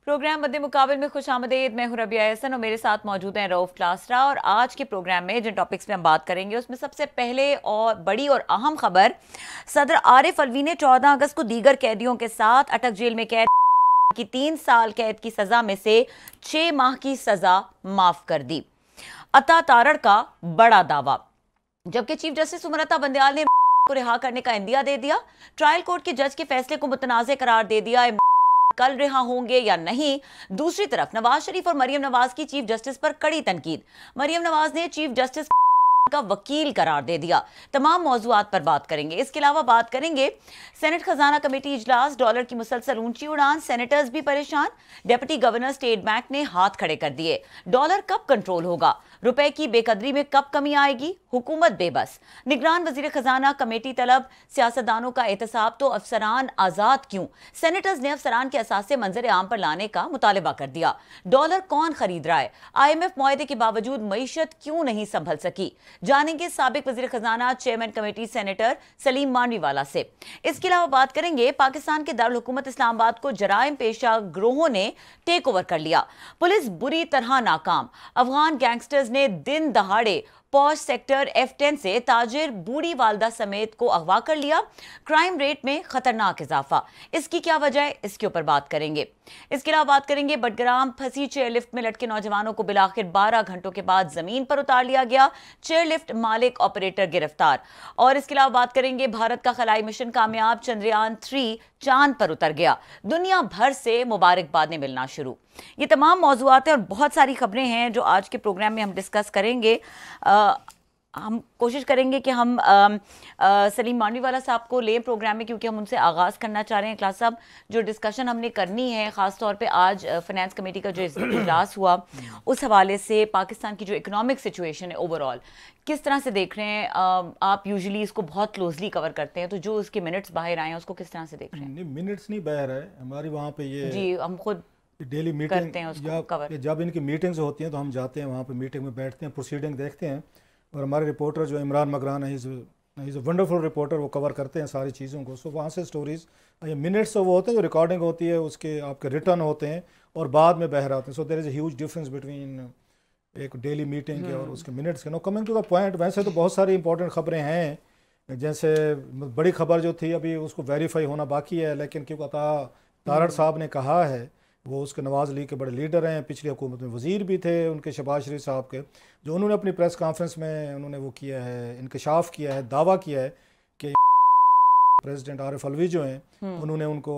Programme मद्दे मुकाबले में खुश आमदेद। मैं हूं रबिया एहसन और मेरे साथ मौजूद हैं रऊफ क्लासरा। और आज के प्रोग्राम में जिन टॉपिक्स पे हम बात करेंगे उसमें सबसे पहले और बड़ी और अहम खबर, सदर आरिफ अलवी ने 14 अगस्त को दीगर कैदियों के साथ अटक जेल में कैद की 3 साल कैद की सजा में से 6 माह की सजा माफ कर दी। अता तारड़ का बड़ा दावा, जबकि चीफ जस्टिस उमर अता बंदयाल ने को रिहा करने का इंदिया दे दिया। ट्रायल कोर्ट के जज के फैसले को मुतनाज़ करार दे दिया। कल रिहा होंगे या नहीं। दूसरी तरफ नवाज शरीफ और मरियम नवाज की चीफ जस्टिस पर कड़ी तनकीद। मरियम नवाज ने चीफ जस्टिस का वकील करार दे दिया। तमाम मौजूआत पर बात करेंगे। इसके अलावा बात करेंगे सेनेट खजाना कमेटी इजलास, डॉलर की मुसलसल ऊंची उड़ान, सेनेटर्स भी परेशान, डिप्टी गवर्नर स्टेट बैंक ने हाथ खड़े कर दिए। डॉलर कब कंट्रोल होगा, रुपए की बेकदरी में कब कमी आएगी, हुकूमत बेबस, निगरान वजीर खजाना कमेटी तलब, सियासतदानों का एहतसाब तो अफसरान आजाद क्यों, सेनेटर्स ने अफसरान के असासे मंजर आम पर लाने का मुतालबा कर दिया। डॉलर कौन खरीद रहा है, IMF मुआहदे के बावजूद मईशत क्यों नहीं संभल सकी, जानेंगे साबिक वजीर खजाना chairman committee senator Saleem Mandviwalla से। इसके अलावा बात करेंगे पाकिस्तान के दारुल हुकूमत इस्लामाबाद को जराइम पेशा गिरोहों ने टेक ओवर कर लिया। पुलिस बुरी तरह नाकाम। अफगान गैंगस्टर्स ने दिन दहाड़े पॉश सेक्टर F10 से ताजिर बूढ़ी वालदा समेत को अगवा कर लिया। क्राइम रेट में खतरनाक इजाफा, इसकी क्या वजह है, इसके ऊपर बात करेंगे। इसके अलावा बात करेंगे बडग्राम फंसी चेयरलिफ्ट में लटके नौजवानों को बिलाखिर 12 घंटों के बाद जमीन पर उतार लिया गया। चेयरलिफ्ट मालिक ऑपरेटर गिरफ्तार। और इसके अलावा बात करेंगे भारत का खलाई मिशन कामयाब, चंद्रयान 3 चांद पर उतर गया। दुनिया भर से मुबारकबादें मिलना शुरू। ये तमाम मौजूआत हैं और बहुत सारी खबरें हैं जो आज के प्रोग्राम में हम डिस्कस करेंगे। हम कोशिश करेंगे कि हम सलीम मांडवीवाला साहब को लें प्रोग्राम में, क्योंकि हम उनसे आगाज़ करना चाह रहे हैं। क्लास साहब, जो डिस्कशन हमने करनी है ख़ास तौर पे आज फाइनेंस कमेटी का जो इजलास हुआ उस हवाले से पाकिस्तान की जो इकोनॉमिक सिचुएशन है ओवरऑल किस तरह से देख रहे हैं आप? यूजुअली इसको बहुत क्लोजली कवर करते हैं, तो जो उसके मिनट्स बाहर आए हैं उसको किस तरह से देख रहे हैं? नहीं, मिनट्स नहीं बाहर है हमारी, वहाँ पे ये जी हम खुद डेली मीटिंग करते हैं उसको कवर। जब इनकी मीटिंग्स होती हैं तो हम जाते हैं वहाँ पे, मीटिंग में बैठते हैं, प्रोसीडिंग देखते हैं। और हमारे रिपोर्टर जो इमरान मगरान है, इज़ अ वंडरफुल रिपोर्टर, वो कवर करते हैं सारी चीज़ों को। सो वहाँ से स्टोरीज, ये मिनट्स तो वो होते हैं जो रिकॉर्डिंग होती है, उसके आपके रिटर्न होते हैं और बाद में बहर आते हैं। So there is a huge difference between एक डेली मीटिंग के और उसके मिनट्स के। No coming to the point, वैसे तो बहुत सारी इंपॉर्टेंट खबरें हैं। जैसे बड़ी खबर जो थी अभी उसको वेरीफाई होना बाकी है, लेकिन क्योंकि अता तारड़ साहब ने कहा है, वो उसके नवाज़ लीग के बड़े लीडर हैं, पिछली हुकूमत में वज़ीर भी थे उनके, शहबाज शरीफ साहब के, जो उन्होंने अपनी प्रेस कॉन्फ्रेंस में उन्होंने वो किया है, इंकशाफ किया है, दावा किया है कि प्रेसिडेंट आरिफ अलवी जो हैं उन्होंने उनको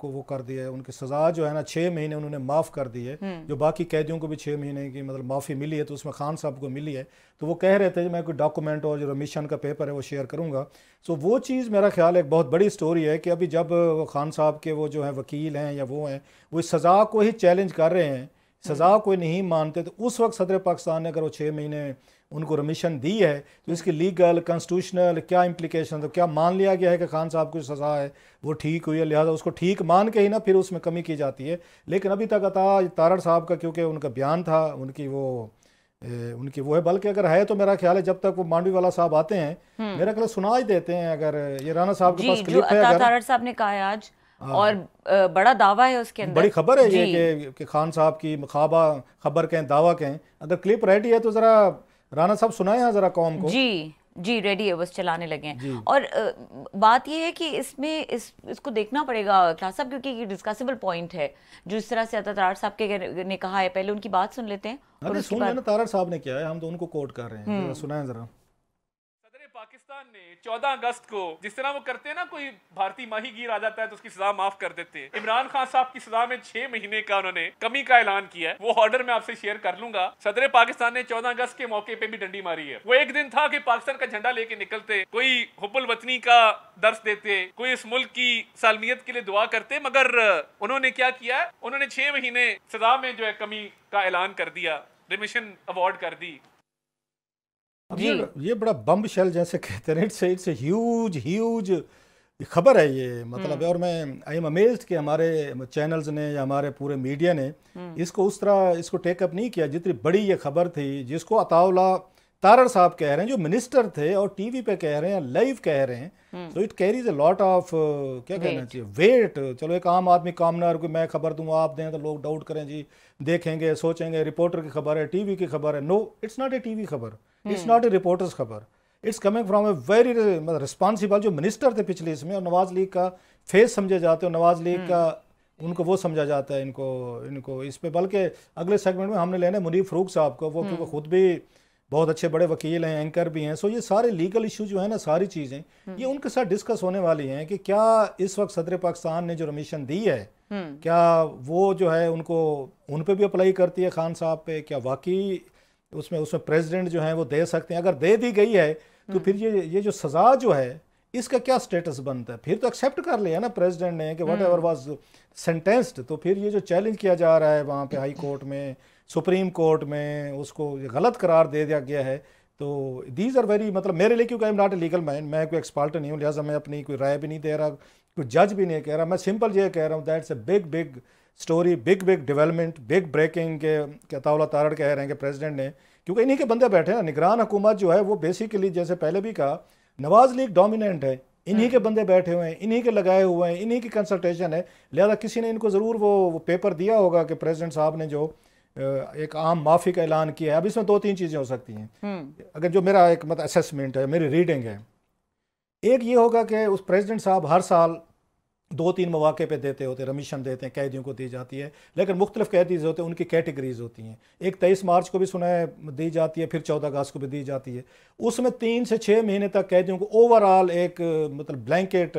वो कर दिया है, उनकी सज़ा जो है ना 6 महीने उन्होंने माफ़ कर दी है। जो बाकी कैदियों को भी 6 महीने की मतलब माफ़ी मिली है, तो उसमें खान साहब को मिली है। तो वो कह रहे थे मैं कोई डॉक्यूमेंट और जो रमीशन का पेपर है वो शेयर करूँगा। सो वो चीज़ मेरा ख्याल एक बहुत बड़ी स्टोरी है कि अभी जब खान साहब के वो जो है वकील हैं या वो हैं, वो इस सज़ा को ही चैलेंज कर रहे हैं, सज़ा को नहीं मानते, तो उस वक्त सदर पाकिस्तान ने अगर वो 6 महीने उनको रमिशन दी है तो इसकी लीगल कॉन्स्टिट्यूशनल क्या इम्प्लीकेशन, तो क्या मान लिया गया है कि खान साहब को सज़ा है वो ठीक हुई है, लिहाजा उसको ठीक मान के ही ना फिर उसमें कमी की जाती है। लेकिन अभी तक अता तारड़ साहब का क्योंकि उनका बयान था, उनकी वो है, बल्कि अगर है तो मेरा ख्याल है जब तक वो मांडवीवाला साहब आते हैं मेरा ख्याल सुना ही देते हैं। अगर ये राना साहब के पास क्लिप है, तारड़ साहब ने कहा है आज, और बड़ा दावा है उसके अंदर, बड़ी खबर है ये कि खान साहब की खबर कहें, दावा कहें। अगर क्लिप रेडी है तो ज़रा राना साहब सुनाए हैं ज़रा कौम को। जी रेडी है, बस चलाने लगे हैं। और बात यह है कि इसमें इसको देखना पड़ेगा क्लास साहब, क्योंकि ये डिस्कसेबल पॉइंट है जो इस तरह से अता तारड़ साहब के ने कहा है। पहले उनकी बात सुन लेते हैं। अरे सुन लेना तारड़ साहब ने क्या है, हम तो उनको कोट कर रहे हैं, सुनाएं जरा। पाकिस्तान ने 14 अगस्त को जिस तरह वो करते हैं ना, कोई भारतीय माहीगीर आ जाता है तो उसकी सजा माफ कर देते हैं, इमरान खान साहब की सजा में 6 महीने का उन्होंने कमी का ऐलान किया है। वो ऑर्डर मैं आपसे शेयर कर लूंगा। सदर पाकिस्तान ने 14 अगस्त के मौके पे भी डंडी मारी है। वो एक दिन था कि पाकिस्तान का झंडा लेके निकलते, कोई हुब्बुल वतनी का दर्स देते, कोई इस मुल्क की सालमियत के लिए दुआ करते, मगर उन्होंने क्या किया, उन्होंने 6 महीने सजा में जो है कमी का ऐलान कर दिया, रिमिशन अवार्ड कर दी। अब ये बड़ा बम शेल जैसे कहते हैं, इट्स ह्यूज खबर है ये, मतलब। और मैं आई एम अमेज्ड कि हमारे चैनल्स ने या हमारे पूरे मीडिया ने इसको उस तरह इसको टेकअप नहीं किया जितनी बड़ी ये खबर थी, जिसको अताउल्लाह तारड़ साहब कह रहे हैं, जो मिनिस्टर थे और टीवी पे कह रहे हैं, लाइव कह रहे हैं, तो it carries a lot of क्या कहना चाहिए, वेट। चलो एक आम आदमी कामनार को मैं खबर दूँ आप दें तो लोग डाउट करें, जी देखेंगे सोचेंगे रिपोर्टर की खबर है, टीवी की खबर है। No, it's not a TV खबर, इट्स नॉट ए रिपोर्टर्स खबर, it's coming from a very responsible जो मिनिस्टर थे पिछले इसमें, और नवाज लीग का फेस समझे जाते हो, नवाज लीग का उनको वो समझा जाता है, इनको इस पे। बल्कि अगले सेगमेंट में हमने लेना है मुनीब फरूक साहब को, वो क्योंकि खुद भी बहुत अच्छे बड़े वकील हैं, एंकर भी हैं। सो ये सारे लीगल इशू जो है ना, सारी चीज़ें ये उनके साथ डिस्कस होने वाली हैं कि क्या इस वक्त सदर पाकिस्तान ने जो रमीशन दी है, क्या वो जो है उनको उन पे भी अप्लाई करती है खान साहब पे, क्या वाकई उसमें प्रेसिडेंट जो है वो दे सकते हैं। अगर दे दी गई है तो फिर ये जो सज़ा जो है इसका क्या स्टेटस बनता है, फिर तो एक्सेप्ट कर लिया ना प्रेसिडेंट ने कि व्हाट एवर वाज सेंटेंस्ड। तो फिर ये जो चैलेंज किया जा रहा है वहाँ पे हाई कोर्ट में, सुप्रीम कोर्ट में, उसको गलत करार दे दिया गया है। तो दीज आर वेरी, मतलब मेरे लिए, क्योंकि I am not a legal man, मैं कोई एक्सपर्ट नहीं हूँ, लिहाजा मैं अपनी कोई राय भी नहीं दे रहा, कोई जज भी नहीं कह रहा, मैं सिंपल ये कह रहा हूँ that's a big story, big development, big breaking के अताउल्ला तारड़ कह रहे हैं कि प्रेसिडेंट ने, क्योंकि इन्हीं के बंदे बैठे हैं ना, निगरान हुकूमत जो है वो बेसिकली जैसे पहले भी कहा नवाज लीग डोमिनेंट है, इन्हीं के बंदे बैठे हुए हैं, इन्हीं के लगाए हुए हैं, इन्हीं की कंसल्टेशन है। लिहाजा किसी ने इनको ज़रूर वो पेपर दिया होगा कि प्रेसिडेंट साहब ने जो एक आम माफ़ी का ऐलान किया है। अब इसमें 2-3 चीज़ें हो सकती हैं, अगर जो मेरा एक मतलब असेसमेंट है, मेरी रीडिंग है। एक ये होगा कि उस प्रेसिडेंट साहब हर साल 2-3 मौके पे देते होते, रमीशन देते हैं, कैदियों को दी जाती है, लेकिन मुख्तलिफ कैदी होते हैं, उनकी कैटेगरीज होती हैं। एक 23 मार्च को भी सुना है दी जाती है, फिर 14 अगस्त को भी दी जाती है। उसमें 3 से 6 महीने तक कैदियों को ओवरऑल एक मतलब ब्लैंकेट,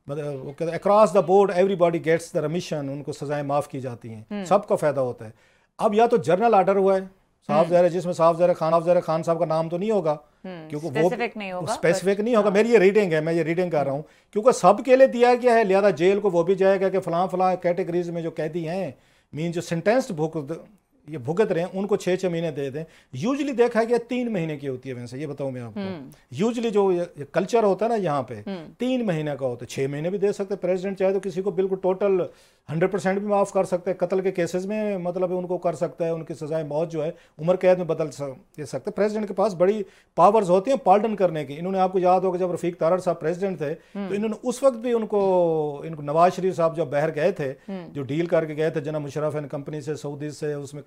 मतलब across the board everybody gets the remission, उनको सजाएं माफ़ की जाती हैं, सबका फ़ायदा होता है। अब या तो जर्नल आर्डर हुआ है साफ ज़ाहिर है, जिसमें साफ ज़ाहिर खान साहब का नाम तो नहीं होगा, क्योंकि वो स्पेसिफिक नहीं होगा। मेरी ये रीडिंग है, मैं ये रीडिंग कर रहा हूँ, क्योंकि सब के लिए दिया गया है, लिहाजा जेल को वो भी जाएगा कि फलां कैटेगरीज में जो कैदी हैं, मीन जो सेंटेंस्ड भुगत रहे हैं, उनको 6-6 महीने दे दें। यूजली देखा गया 3 महीने की होती है। वैसे ये बताऊं मैं आपको, यूजली जो ये कल्चर होता है ना यहाँ पे 3 महीने का होता है, 6 महीने भी दे सकते। प्रेसिडेंट चाहे तो किसी को बिल्कुल टोटल 100% भी माफ़ कर सकते हैं, कत्ल के केसेस में मतलब उनको कर सकता है, उनकी सजाएं मौत जो है उम्र कैद में बदल दे सकते। प्रेसिडेंट के पास बड़ी पावर्स होती हैं पार्डन करने की। इन्होंने, आपको याद होगा जब रफीक तारड़ साहब प्रेसिडेंट थे तो इन्होंने उस वक्त भी इनको नवाज शरीफ साहब जब बाहर गए थे, जो डील करके गए थे जनाब मुशर्रफ एंड कंपनी से, सऊदी से, उसमें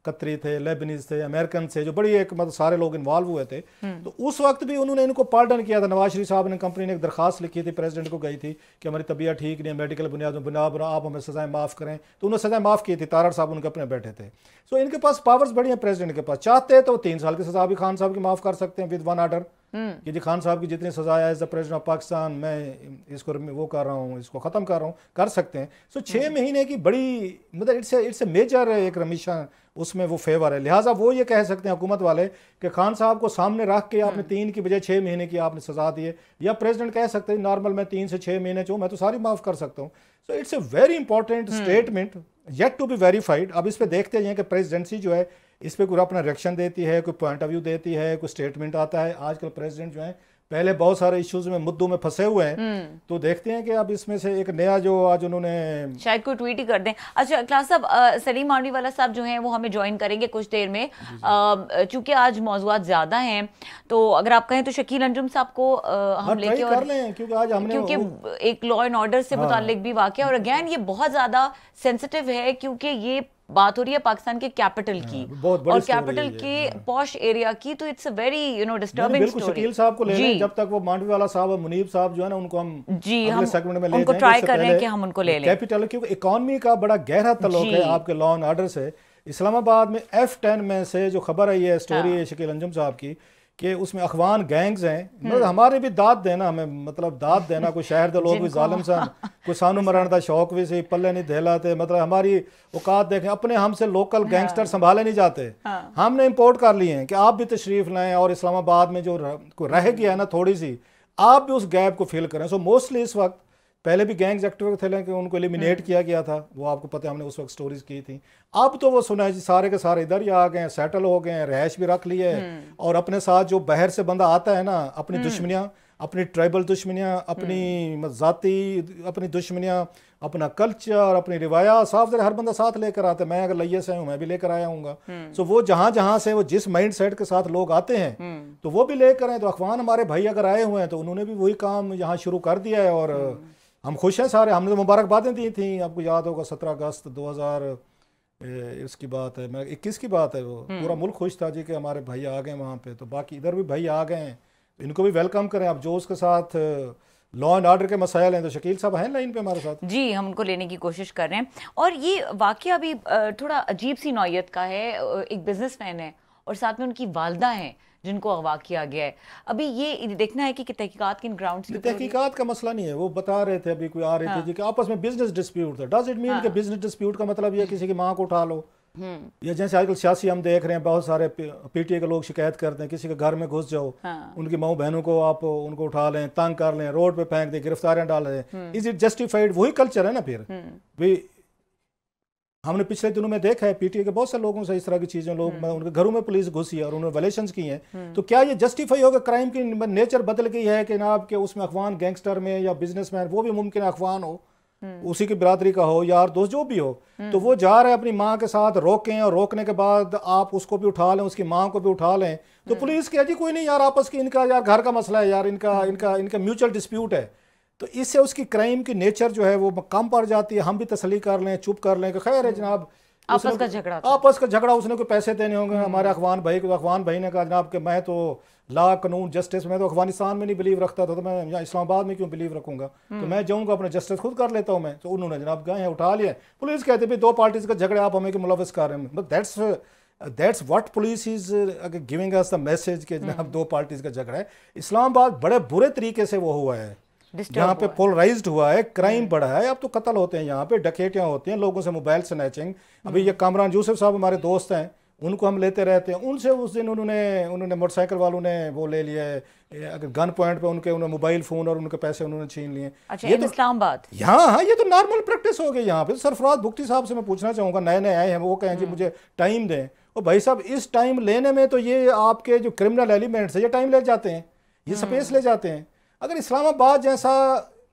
कतरी थे, लेबनीज थे, अमेरिकन थे, जो बड़ी एक मतलब सारे लोग इन्वॉल्व हुए थे, तो उस वक्त भी उन्होंने इनको पार्डन किया था। नवाज शरीफ साहब ने, कंपनी ने एक दरखास्त लिखी थी, प्रेसिडेंट को गई थी कि हमारी तबीयत ठीक नहीं है, मेडिकल बुनियाद आप हमें सजाएं माफ़ करें, तो उन्होंने सजा माफ़ की थी। तारड़ साहब उनके अपने बैठे थे। सो इनके पास पावर्स बड़ी हैं प्रेसिडेंट के पास। चाहते हैं तो 3 साल की सजा भी खान साहब की माफ़ कर सकते हैं विद 1 ऑर्डर, कि जी खान साहब की जितनी सजा है as the president of Pakistan, मैं इसको वो कर रहा हूँ, इसको ख़त्म कर रहा हूँ, कर सकते हैं। सो 6 महीने की बड़ी मतलब इट्स ए मेजर एक रमीशन उसमें वो फेवर है। लिहाजा वो ये कह सकते हैं हुकूमत वाले कि खान साहब को सामने रख के आपने 3 की बजाय 6 महीने की आपने सजा दी है, या प्रेसिडेंट कह सकते हैं नॉर्मल मैं 3 से 6 महीने चाहूँ मैं तो सारी माफ़ कर सकता हूँ। So it's a very important statement yet to be verified. अब इस पे देखते हैं कि प्रेसिडेंसी जो है इस पे कोई अपना रिएक्शन देती है, कोई पॉइंट ऑफ व्यू देती है, कोई स्टेटमेंट आता है। आजकल प्रेसिडेंट जो है पहले बहुत सारे इश्यूज में मुद्दों में फंसे हुए हैं, तो देखते हैं कि अब इसमें से एक नया जो आज उन्होंने शायद कोई ट्वीट ही कर दें। अच्छा क्लास साहब, सलीम मांडवीवाला साहब जो हैं वो हमें ज्वाइन करेंगे कुछ देर में, चूंकि आज मौजूद ज्यादा हैं, तो अगर आप कहें तो शकील अंजुम साहब को हम लेके कर लें, क्योंकि आज हमने क्योंकि एक लॉ एंड ऑर्डर से मुताल्लिक भी वाकया, और अगेन ये बहुत ज्यादा सेंसिटिव है क्योंकि ये बात हो रही है पाकिस्तान के कैपिटल की और कैपिटल के पॉश एरिया की, तो it's a very disturbing story. Shakeel साहब को ले लें, जब तक वो मांडवीवाला साहब और मुनीब साहब जो है ना उनको हम अगले सेगमेंट में ले उनको ट्राई कर रहे हैं कि हम उनको ले लें। कैपिटल, क्योंकि इकोनॉमी का बड़ा गहरा ताल्लुक है आपके लॉ एंड ऑर्डर से। इस्लामाबाद में F10 में से जो खबर आई है, स्टोरी है शकील अंजुम साहब की, कि उसमें अखवान गैंग्स हैं, मतलब हमारे भी दाद देना, हमें मतलब दाद देना, कोई शहर के लोग भी जालिम सन, कोई सानू मरण का शौक भी सी, पल्ले नहीं देलाते, मतलब हमारी औकात देखें, अपने हमसे लोकल गैंगस्टर संभाले नहीं जाते, हमने इंपोर्ट कर लिए हैं कि आप भी तशरीफ लाएं और इस्लामाबाद में जो रह गया है ना थोड़ी सी, आप भी उस गैप को फिल करें। सो मोस्टली इस वक्त, पहले भी गैंग्स एक्टिव थे लेकिन उनको एलिमिनेट किया गया था, वो आपको पता है, हमने उस वक्त स्टोरीज की थी। अब तो वो सुना है जी सारे के सारे इधर ही आ गए हैं, सेटल हो गए हैं, रहायश भी रख ली है, और अपने साथ जो बाहर से बंदा आता है ना, अपनी दुश्मनियाँ अपनी ट्राइबल दुश्मनियाँ, अपनी ज़ाती अपनी दुश्मनियाँ, अपना कल्चर, अपनी रिवायात, साफ ज़रा हर बंदा साथ लेकर आता है। मैं अगर लैया से हूँ मैं भी लेकर आया हूँगा। सो वो जहाँ जहाँ से वो जिस माइंड सेट के साथ लोग आते हैं तो वो भी लेकर आए। तो अखवान हमारे भाई अगर आए हुए हैं तो उन्होंने भी वही काम यहाँ शुरू कर दिया है और हम खुश हैं सारे। हमने तो मुबारकबादें दी थी, आपको याद होगा 17 अगस्त 2000 इसकी बात है, मैं 21 की बात है, वो पूरा मुल्क खुश था जी कि हमारे भाई आ गए वहाँ पे। तो बाकी इधर भी भाई आ गए हैं, इनको भी वेलकम करें आप। जो उसके साथ लॉ एंड ऑर्डर के मसाइल हैं तो शकील साहब हैं लाइन पे हमारे साथ। जी, हम उनको लेने की कोशिश कर रहे हैं। और ये वाकया भी थोड़ा अजीब सी नौयत का है। एक बिजनेसमैन है और साथ में उनकी वालदा हैं जिनको अगवा किया गया है। अभी ये देखना है कि तहकीकात किन ग्राउंड्स पे। तहकीकात का मसला नहीं है, वो बता रहे थे अभी कोई आ रहे थे जी कि आपस में बिजनेस डिस्प्यूट था। डज इट मीन कि बिजनेस डिस्प्यूट का मतलब ये किसी की माँ को उठा लो, या जैसे आजकल सियासी हम देख रहे हैं बहुत सारे पीटीए के लोग शिकायत करते हैं किसी के घर में घुस जाओ, उनकी माँ बहनों को आप उनको उठा लें, तंग कर लें, रोड पे फेंक दें, गिरफ्तारियां डाल दें। Is it justified? वही कल्चर है ना फिर भी। हमने पिछले दिनों में देखा है पीटीए के बहुत से लोगों से इस तरह की चीजें, लोग उनके घरों में पुलिस घुसी है और उन्होंने वायलेशंस की हैं। तो क्या ये जस्टिफाई होगा? क्राइम की नेचर बदल गई है कि ना आपके उसमें अखवान गैंगस्टर में या बिजनेसमैन, वो भी मुमकिन है अखवान हो, उसी की बिरादरी का हो, यार दोस्त जो भी हो, तो वो जा रहे हैं अपनी माँ के साथ, रोकें और रोकने के बाद आप उसको भी उठा लें, उसकी माँ को भी उठा लें, तो पुलिस कहे जी कोई नहीं यार आपस की इनका यार घर का मसला है यार, इनका म्यूचुअल डिस्प्यूट है। तो इससे उसकी क्राइम की नेचर जो है वो कम पड़ जाती है। हम भी तसली कर लें, चुप कर लें कि खैर है जनाब, आपस का झगड़ा, उसने कोई पैसे देने होंगे हमारे अखवान भाई को। अखवान भाई ने कहा जनाब कि मैं तो लॉ कानून जस्टिस में तो अफगानिस्तान में नहीं बिलीव रखता था, तो मैं यहाँ इस्लामाबाद में क्यों बिलीव रखूंगा, तो मैं जाऊँगा अपना जस्टिस खुद कर लेता हूँ मैं। तो उन्होंने जनाब गए हैं उठा लिया। पुलिस कहते भाई दो पार्टीज का झगड़ा आप हमें के मुलविस कर रहे हैं। But that's what police is giving us the message कि जनाब दो पार्टीज का झगड़ा है। इस्लामाबाद बड़े बुरे तरीके से वो हुआ है, यहाँ पे पोलराइज्ड हुआ है, क्राइम बढ़ा है। अब तो कत्ल होते हैं यहाँ पे, डकैतियाँ होती हैं, लोगों से मोबाइल स्नैचिंग। अभी ये कामरान यूसुफ साहब हमारे दोस्त हैं, उनको हम लेते रहते हैं। उनसे उस दिन उन्होंने मोटरसाइकिल वालों ने वो ले लिया है, अगर गन पॉइंट पे उन्होंने मोबाइल फोन और उनके पैसे उन्होंने छीन लिए। अच्छा, ये तो इस्लामाबाद, हाँ, ये तो नॉर्मल प्रैक्टिस हो गई यहाँ पे। सरफराज भुगती साहब से मैं पूछना चाहूँगा, नए नए आए हैं, वो कहें जी मुझे टाइम दें। और भाई साहब इस टाइम लेने में तो ये आपके जो क्रिमिनल एलिमेंट्स है ये टाइम ले जाते हैं, ये स्पेस ले जाते हैं। अगर इस्लामाबाद जैसा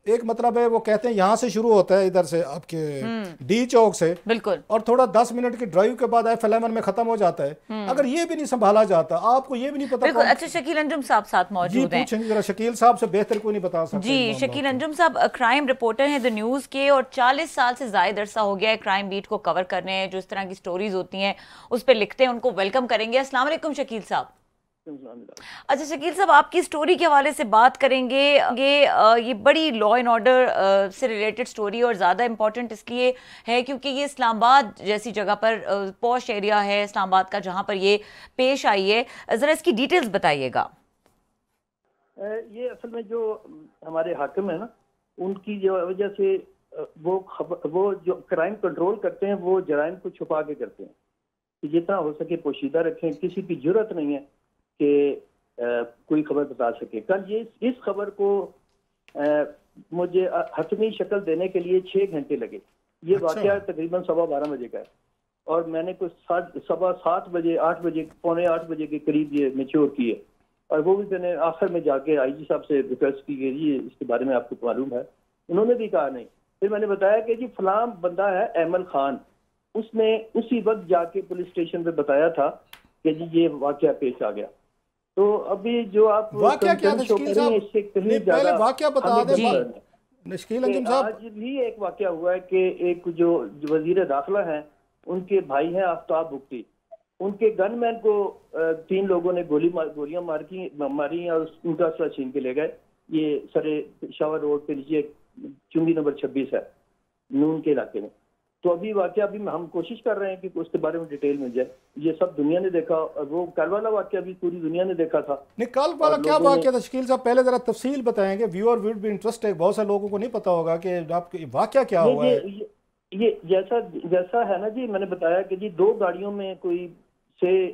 एक मतलब है, वो कहते हैं यहाँ से शुरू होता है इधर से आपके डी चौक से बिल्कुल, और थोड़ा 10 मिनट की ड्राइव के बाद F11 में खत्म हो जाता है। अगर ये भी नहीं संभाला जाता, आपको ये भी नहीं पता। बिल्कुल। अच्छा, शकील अंजुम साहब साथ मौजूद हैं। पूछेंगे जरा, शकील साहब से बेहतर कोई नहीं बता सकता जी। शकील अंजुम साहब क्राइम रिपोर्टर हैं द न्यूज़ के, और 40 साल से ज्यादा अरसा हो गया है क्राइम बीट को कवर करने हैं। जो इस तरह की स्टोरीज होती हैं उस पर लिखते हैं, उनको वेलकम करेंगे। अस्सलाम वालेकुम शकील साहब। अच्छा शकील साहब, आपकी स्टोरी के हवाले से बात करेंगे। ये बड़ी लॉ एंड ऑर्डर से रिलेटेड स्टोरी, और ज़्यादा इम्पोर्टेंट इसलिए है क्योंकि ये इस्लामाबाद जैसी जगह पर पॉश एरिया है इस्लामाबाद का, जहाँ पर ये पेश आई है। ज़रा इसकी डिटेल्स बताइएगा। ये असल में जो हमारे हाकिम है ना, उनकी जो वजह से वो जो क्राइम कंट्रोल करते हैं वो जराइम को छुपा के करते हैं कि जितना हो सके पोशीदा रखें। किसी की जरूरत नहीं है कि कोई खबर बता सके। कल ये इस खबर को मुझे हतमी शक्ल देने के लिए 6 घंटे लगे। ये वाकया तकरीबन 12:15 बजे का है, और मैंने कुछ 7:15 बजे 8 बजे पौने 8 बजे के करीब ये मैच्योर किए, और वो भी मैंने आखिर में जाके IG साहब से रिक्वेस्ट की गई, जी इसके बारे में आपको मालूम है? उन्होंने भी कहा नहीं। फिर मैंने बताया कि जी फलां बंदा है अहमद खान, उसने उसी वक्त जाके पुलिस स्टेशन पे बताया था कि जी ये वाकया पेश आ गया। तो अभी जो आप वाकया क्या था शकील साहब, पहले वाकया बता दें शकील अंजुम साहब। आज भी एक वाकया हुआ है कि एक जो वजीर दाखिला हैं उनके भाई हैं आफ्ताब भुगती, उनके गनमैन को 3 लोगों ने गोलियां मारी और उनका असला छीन के ले गए। ये सरे शावर रोड पे नीचे चुंगी नंबर 26 है नून के इलाके में। तो अभी वाकया अभी हम कोशिश कर रहे हैं कि उसके बारे में डिटेल मिल जाए। ये सब दुनिया ने देखा, और वो कल वाला वाकया भी पूरी दुनिया ने देखा था। नहीं, कल वाला क्या वाकया था शकील साहब, पहले जरा तफसील बताएंगे, व्यूअर वुड बी इंटरेस्टेड। बहुत सारे लोगों को नहीं पता होगा कि आपके वाकया क्या हुआ है। ये जैसा है ना जी, मैंने बताया कि जी 2 गाड़ियों में कोई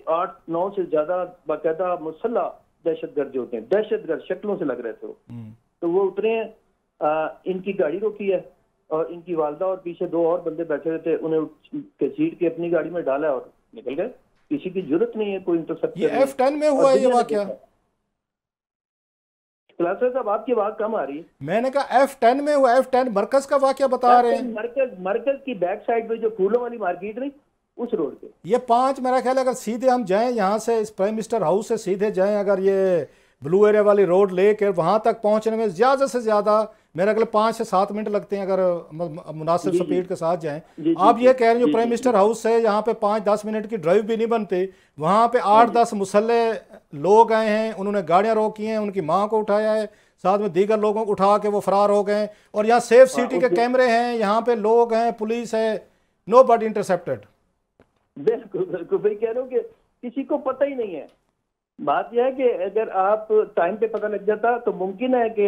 8-9 से ज्यादा बाकायदा मुसल्ला दहशतगर्द जो होते हैं, दहशतगर्द शक्लों से लग रहे थे वो। तो वो उतरे हैं, इनकी गाड़ी रोकी है, और इनकी वालदा और पीछे 2 और बंदे बैठे हुए थे, उन्हें घसीट के अपनी गाड़ी में डाला और निकल गए। किसी की जरूरत नहीं है कोई इंटरसेप्ट। ये F10 में हुआ है ये वाकया? क्लासेस साहब आपकी आवाज कम आ रही है। मैंने कहा F10 में, वो F10 मरकज का वाकया बता रहे हैं। मरकज की बैक साइड पे जो फूलों वाली मार्केट नहीं, उस रोड पे ये 5 मेरा ख्याल है, अगर सीधे हम जाएं यहाँ से, इस प्राइम मिनिस्टर हाउस से सीधे जाएं, अगर ये ब्लू एरिया वाली रोड लेकर वहां तक पहुंचने में ज़्यादा से ज़्यादा मेरा ख्याल 5 से 7 मिनट लगते हैं, अगर मुनासिब स्पीड के साथ जाएं। आप ये कह रहे हैं जो प्राइम मिनिस्टर हाउस से यहाँ पे 5-10 मिनट की ड्राइव भी नहीं बनती, वहाँ पे 8-10 मुसल्ले लोग आए हैं, उन्होंने गाड़ियाँ रोकी हैं, उनकी माँ को उठाया है, साथ में दीगर लोगों को उठा के वो फरार हो गए। और यहाँ सेफ सिटी के कैमरे हैं, यहाँ पे लोग हैं, पुलिस है, नो बट इंटरसेप्टेड। बिल्कुल बिल्कुल वही कह रहा हूँ कि किसी को पता ही नहीं है। बात यह है कि अगर आप टाइम पे पता लग जाता तो मुमकिन है कि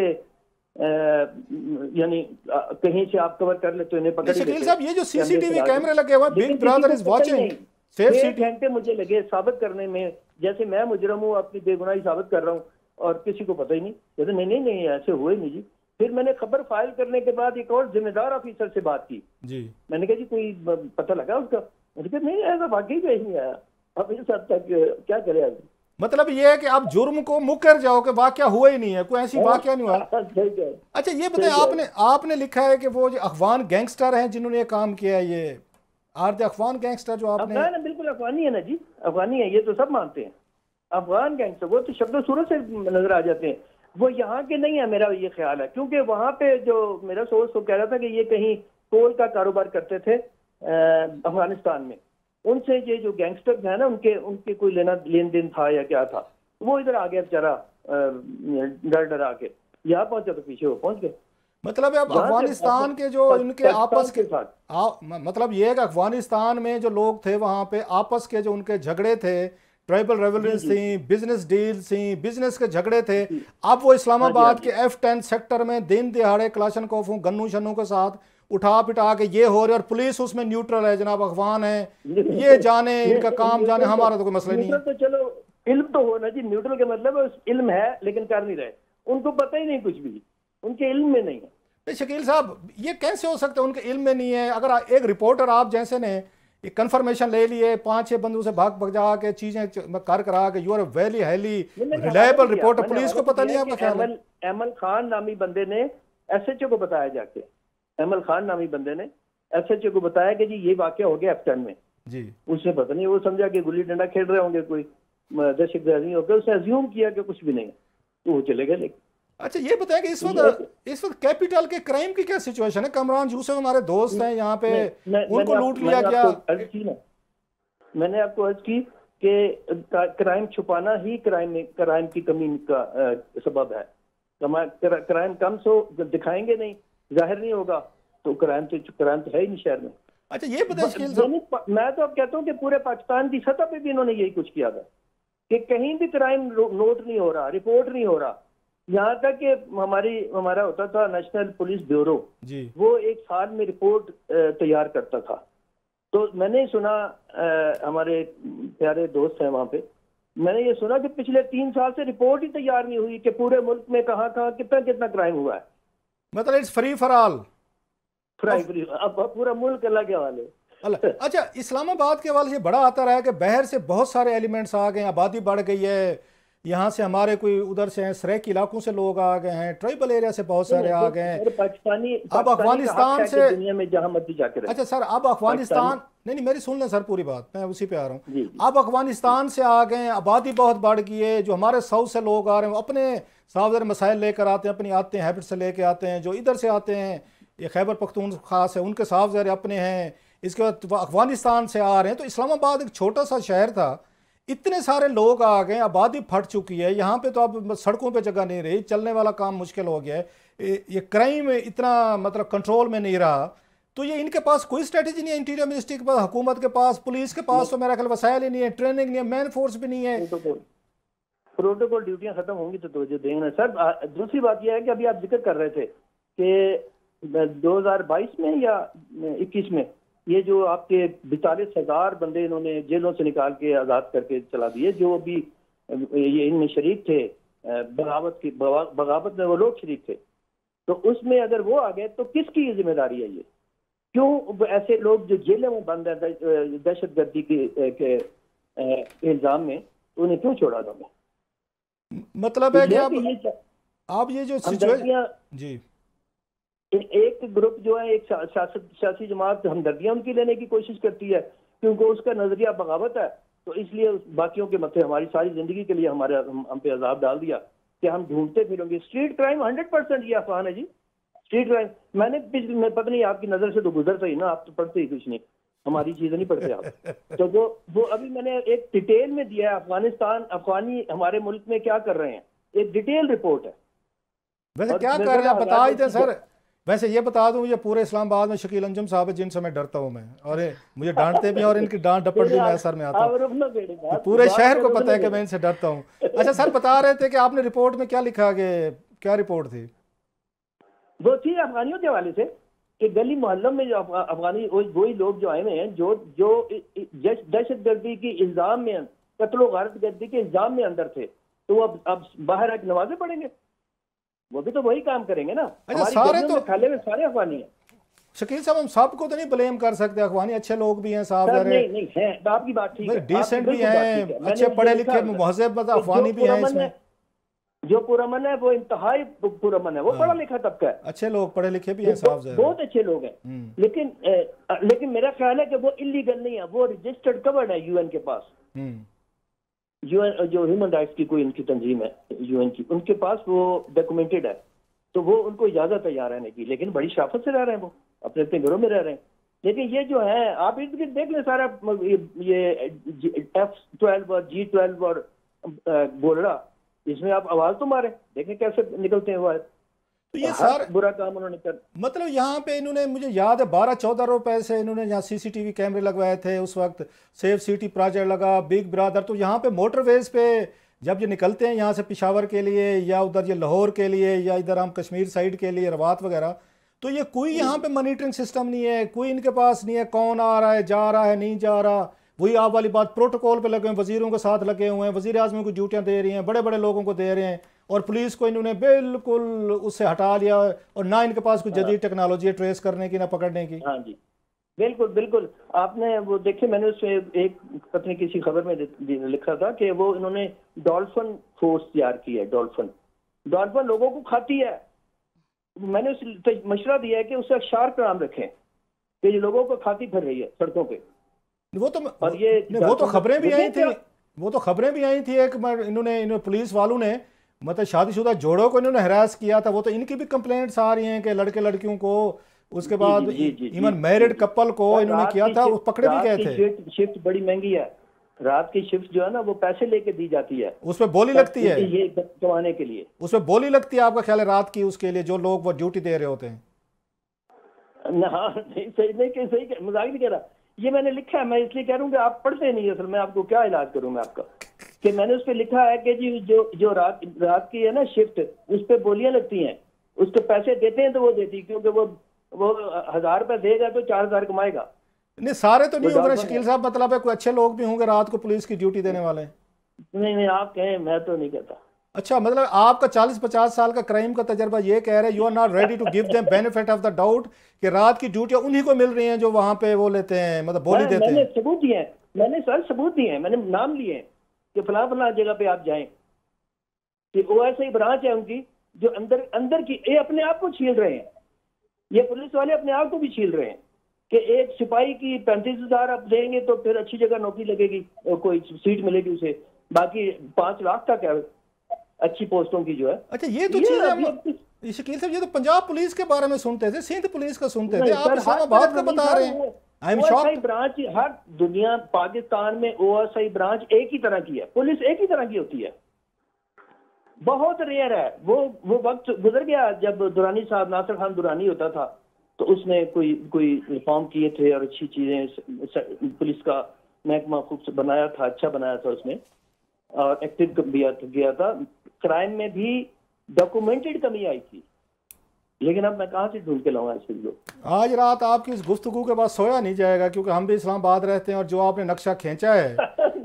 यानी कहीं से आप कवर कर ले तो इन्हें पकड़ शकील साहब, ये जो सीसीटीवी कैमरे लगे हुए, big brother is watching, safe city. घंटे मुझे लगे साबित करने में, जैसे मैं मुजरम हूँ, अपनी बेगुनाही साबित कर रहा हूँ, और किसी को पता ही नहीं। कहते नहीं नहीं नहीं ऐसे हुए नहीं जी। फिर मैंने खबर फाइल करने के बाद एक और जिम्मेदार ऑफिसर से बात की जी। मैंने कहा जी कोई पता लगा उसका? मैंने कहा नहीं ऐसा वाकई कहीं नहीं आया। अब इस हद तक क्या करे आदमी। मतलब ये है कि आप जुर्म को मुकर जाओ कि वाकया हुआ ही नहीं है, कोई ऐसी वाकया नहीं हुआ। अच्छा ये बताएं, आपने लिखा है कि वो जो अफगान गैंगस्टर हैं जिन्होंने ये काम किया है, ये आर द अफगान गैंगस्टर जो आपने। अफगान बिल्कुल अफगानी है ना जी, अफगानी है, ये तो सब मानते हैं। अफगान गैंगस्टर वो तो शक्ल सूरत से नजर आ जाते हैं। वो यहाँ के नहीं है, मेरा ये ख्याल है, क्योंकि वहाँ पे जो मेरा सोर्स तो कह रहा था कि ये कहीं कोल का कारोबार करते थे अफगानिस्तान में। उनसे ये जो गैंगस्टर है ना, उनके कोई लेन देन था या क्या था, वो इधर आ गया बेचारा डर डरा के। यहाँ पहुंचा तो पीछे वो पहुंच गए। मतलब अब अफगानिस्तान के जो इनके आपस के मतलब ये है कि अफगानिस्तान में जो लोग थे वहाँ पे आपस के जो उनके झगड़े थे, ट्राइबल रेवलरीज थी, बिजनेस डील्स थी, बिजनेस के झगड़े थे। अब वो इस्लामाबाद के F10 सेक्टर में दिन दिहाड़े क्लाशनकोफ गन्नू शन्नू के साथ उठा पिटा के ये हो रहे, और पुलिस उसमें न्यूट्रल है, जनाब अफगान है, ये जाने इनका काम जाने, हमारा तो कोई मसला नहीं है। तो चलो इल्म तो हो ना जी, न्यूट्रल का मतलब इल्म है लेकिन कर नहीं रहे, उनको पता ही नहीं, कुछ भी उनके इल्म में नहीं है। शकील साहब ये कैसे हो सकता है उनके इल्म में नहीं है? अगर एक रिपोर्टर आप जैसे ने ये कंफर्मेशन ले लिए, 5-6 बंदों से भाग भगा के चीजें कर करा के, you are very highly reliable reporter, police को पता नहीं है आपका ख्याल है? अहमद खान नामी बंदे ने SHO को बताया जाके, अहमद खान नामी बंदे ने SHO को बताया कि जी ये वाकया हो गया F10 में जी। उसने पता नहीं, वो समझा कि गुल्ली डंडा खेल रहे होंगे, कोई दहशतगर्दी हो गया, उसने अज्यूम किया कि कुछ भी नहीं है, तो वो चले गए। लेकिन अच्छा ये बताएं कि इस वक्त कैपिटल के क्राइम की क्या सिचुएशन है? कमरान यूसुफ हमारे दोस्त हैं यहाँ पे, उनको लूट लिया गया। मैंने आपको अर्ज की कि क्राइम छुपाना ही क्राइम की कमी का सबब है। क्राइम कम सो दिखाएंगे नहीं, जाहिर नहीं होगा, तो क्राइम तो है ही नहीं शहर में। अच्छा ये बताइए, मैं तो अब कहता हूँ कि पूरे पाकिस्तान की सतह पे भी इन्होंने यही कुछ किया था कि कहीं भी क्राइम नोट नहीं हो रहा, रिपोर्ट नहीं हो रहा। यहाँ तक कि हमारा होता था नेशनल पुलिस ब्यूरो जी, वो एक साल में रिपोर्ट तैयार करता था। तो मैंने सुना, हमारे प्यारे दोस्त हैं वहाँ पे, मैंने ये सुना कि पिछले 3 साल से रिपोर्ट ही तैयार नहीं हुई कि पूरे मुल्क में कहाँ कितना क्राइम हुआ है। मतलब it's free for all, free अब पूरा मुल्क अल्लाह के हवाले। अच्छा इस्लामाबाद के हवाले से बड़ा आता रहा है कि बहर से बहुत सारे एलिमेंट्स आ गए, आबादी बढ़ गई है, यहाँ से हमारे कोई उधर से हैं, सरेक इलाकों से लोग आ गए हैं, ट्राइबल एरिया से बहुत सारे आ गए हैं। पाकिस्तानी अब अफगानिस्तान से दुनिया में जहाँ मर्जी जाकर, अच्छा सर अब अफगानिस्तान नहीं मेरी सुन लें सर पूरी बात, मैं उसी पे आ रहा हूँ। अब अफगानिस्तान से आ गए, आबादी बहुत बढ़ गई है, जो हमारे साउथ से लोग आ रहे हैं वो अपने सावधान मसाइल लेकर आते हैं, अपनी आते हैं हैबिट से लेकर आते हैं। जो इधर से आते हैं, ये खैबर पख्तूनख्वा है, उनके साफ ज़र अपने हैं। इसके बाद अफगानिस्तान से आ रहे हैं। तो इस्लामाबाद एक छोटा सा शहर था, इतने सारे लोग आ गए, आबादी फट चुकी है, यहाँ पे तो अब सड़कों पे जगह नहीं रही, चलने वाला काम मुश्किल हो गया है, ये क्राइम इतना मतलब कंट्रोल में नहीं रहा। तो ये इनके पास कोई स्ट्रेटेजी नहीं है, इंटीरियर मिनिस्ट्री के पास, हुकूमत के पास, पुलिस के पास तो मेरा ख्याल वसाइल ही नहीं है, ट्रेनिंग नहीं है, मैन फोर्स भी नहीं है। प्रोटोकॉल ड्यूटियां खत्म होंगी तो तवज्जो देंगे सर। दूसरी बात यह है कि अभी आप जिक्र कर रहे थे कि 2022 में या 21 में ये जो आपके 42,000 बंदे इन्होंने जेलों से निकाल के आज़ाद करके चला दिए, जो अभी ये इनमें शरीक थे, बगावत में वो लोग शरीक थे, तो उसमें अगर वो आ गए तो किसकी ये जिम्मेदारी है? ये क्यों ऐसे लोग जो जेलों में बंद है दहशतगर्दी के इल्ज़ाम में, उन्हें क्यों छोड़ा था? मतलब है कि आप ये जो हमदर्दियाँ, जी एक ग्रुप जो है, एक सियासी जमात हमदर्दियाँ उनकी लेने की कोशिश करती है क्योंकि उसका नजरिया बगावत है, तो इसलिए बाकियों के मथे हमारी सारी जिंदगी के लिए हम पे अजाब डाल दिया कि हम ढूंढते फिरेंगे। स्ट्रीट क्राइम 100% ये अफवाह है जी। स्ट्रीट क्राइम मैंने पता नहीं, आपकी नजर से तो गुजरता ही ना, आप तो पढ़ते ही कुछ नहीं, हमारी चीजें नहीं पढ़ते आप। तो वो अभी मैंने एक डिटेल में दिया है, अफगानी हमारे मुल्क में क्या कर रहे हैं, एक डिटेल रिपोर्ट है। वैसे क्या कर रहे हैं बता ही दें सर। वैसे ये बता दूं, ये पूरे इस्लामाबाद में शकील अंजुम साहब है जिनसे मैं डरता हूं मैं, और मुझे डांटते भी हैं और इनकी डांट डपट भी मैं सर में आता हूं। पूरे शहर को पता है कि मैं इनसे डरता हूं। अच्छा सर, बता रहे थे कि आपने रिपोर्ट में क्या लिखा, कि क्या रिपोर्ट थी? वो थी अफगानियों के हवाले से कि गली मोहल्लों में जो अफगानी वही लोग जो आए हुए हैं जो दहशतगर्दी की इल्जाम में, कत्ल गारत गर्दी के इल्जाम में अंदर थे, तो वो अब बाहर आके नमाजें पढ़ेंगे, वो भी तो वही काम करेंगे ना। अच्छा, सारे तो खाले में सारे अफगानी हैं। शकील साहब, हम सबको तो नहीं ब्लेम कर सकते, अफगानी अच्छे लोग भी हैं साहब, नहीं है, आपकी बात ठीक है, डिसेंट भी हैं, अच्छे पढ़े लिखे महज़ब अफगानी भी हैं इसमें। जो पुरअमन है वो इंतहाई पुरअमन है, वो पढ़ा लिखा तबका है, अच्छे लोग पढ़े लिखे भी हैं साहब, बहुत अच्छे लोग हैं। लेकिन मेरा ख्याल है कि वो इलीगल नहीं है, वो रजिस्टर्ड कवर्ड है यूएन के पास। यूएन जो ह्यूमन राइट्स की कोई इनकी तंजीम है यूएन की, उनके पास वो डॉक्यूमेंटेड है, तो वो उनको इजाजत है यहाँ रहने की, लेकिन बड़ी शाफत से रह रहे हैं, वो अपने अपने घरों में रह रहे हैं। लेकिन ये जो है, आप इर्द गिर्द देख लें सारा ये F-12 और G-12 और गोलड़ा, इसमें आप आवाज तो मारे, देखें कैसे निकलते हैं वो। तो ये सारा बुरा काम उन्होंने कर, मतलब यहाँ पे इन्होंने, मुझे याद है 12-14 रुपए से इन्होंने यहाँ सीसीटीवी कैमरे लगवाए थे उस वक्त, सेफ सिटी प्रोजेक्ट लगा, बिग ब्रदर। तो यहाँ पे मोटरवेज पे जब ये निकलते हैं यहाँ से पेशावर के लिए, या उधर ये लाहौर के लिए, या इधर हम कश्मीर साइड के लिए रवात वगैरह, तो ये कोई यहाँ पे मॉनिटरिंग सिस्टम नहीं है, कोई इनके पास नहीं है, कौन आ रहा है, जा रहा है, नहीं जा रहा। वही आप वाली बात, प्रोटोकॉल पे लगे हुए, वजीरों के साथ लगे हुए हैं, वजीर आज़म को ड्यूटियाँ दे रही हैं, बड़े बड़े लोगों को दे रहे हैं, और पुलिस को इन्होंने बिल्कुल उससे हटा लिया, और ना इनके पास कोई जदीद टेक्नोलॉजी है ट्रेस करने की, ना पकड़ने की। हाँ जी, बिल्कुल बिल्कुल। आपने वो देखे, मैंने उसमें एक पत्नी किसी खबर में लिखा था कि वो इन्होंने डॉल्फिन फोर्स तैयार की है। डॉल्फिन लोगों को खाती है। मैंने उसे मशवरा दिया है कि उसे शार्क नाम रखें कि ये लोगों को खाती फिर रही है सड़कों पे। वो तो खबरें भी आई थी, वो तो खबरें भी आई थी एक इन्होंने पुलिस वालों ने मतलब शादीशुदा जोड़ों को इन्होंने हरास किया था। वो तो इनकी भी कंप्लेंट्स आ रही हैं कि लड़के लड़कियों को, उसके बाद इवन मैरिड कपल को इन्होंने किया था, वो पकड़े भी गए थे। शिफ्ट बड़ी महंगी है, रात की शिफ्ट जो है ना वो पैसे लेके दी जाती है, उसमें बोली लगती है, ये कमाने के लिए उसमें बोली लगती है। आपका ख्याल है रात की उसके लिए जो लोग वो ड्यूटी दे रहे होते हैं? हाँ सही मजाक नहीं कह रहा, ये मैंने लिखा है। मैं इसलिए कह रहा हूँ कि आप पढ़ते नहीं, असल मैं आपको क्या इलाज करूँ मैं आपका, कि मैंने उस पर लिखा है कि जी जो रात की है ना शिफ्ट, उस पर बोलियां लगती हैं, उसको पैसे देते हैं तो वो देती, क्योंकि वो 1000 रुपए देगा तो 4000 कमाएगा। नहीं सारे तो नहीं होंगे शकील साहब, मतलब है कोई अच्छे लोग भी होंगे रात को पुलिस की ड्यूटी देने वाले। नहीं आप कहें, मैं तो नहीं कहता। अच्छा, मतलब आपका 40-50 साल का क्राइम का तजर्बा ये कह रहे हैं, you are not ready to give them benefit of the doubt कि रात की ड्यूटियां उन्हीं को मिल रही हैं जो वहां पे वो लेते हैं, मतलब बोली देते हैं। मैंने सबूत दिए हैं, मैंने सर सबूत दिए हैं, मैंने नाम लिए हैं कि फला जगह पे आप जाएं, कि OSI ब्रांच है उनकी जो अंदर की, ये अपने आप को छील रहे हैं, ये पुलिस वाले अपने आप को भी छील रहे हैं कि एक सिपाही की 35,000 आप देंगे तो फिर अच्छी जगह नौकरी लगेगी, कोई सीट मिलेगी उसे, बाकी 5 लाख तक है अच्छी पोस्टों की जो है। अच्छा, ये तो चीज हम शकील साहब, ये तो पंजाब पुलिस के बारे में सुनते थे, सिंध पुलिस का सुनते थे, आप इस्लामाबाद का बता रहे हैं। I am shocked. ब्रांच हर दुनिया, पाकिस्तान में OSI ब्रांच एक ही तरह की है, पुलिस एक ही तरह की होती है, बहुत रेयर है। वो वक्त गुजर गया जब दुरानी साहब, नासिर खान दुरानी होता था, तो उसने कोई रिफॉर्म किए थे और अच्छी चीजें, पुलिस का महकमा खूब बनाया था, अच्छा बनाया था उसने, और एक्टिव गया था। क्राइम में भी डॉक्यूमेंटेड कमी आई थी, लेकिन अब मैं कहाँ से ढूंढ के लाऊंगा इसके लिए। आज रात आपकी इस गुफ्तगू के बाद सोया नहीं जाएगा, क्योंकि हम भी इस्लामाबाद रहते हैं, और जो आपने नक्शा खींचा है,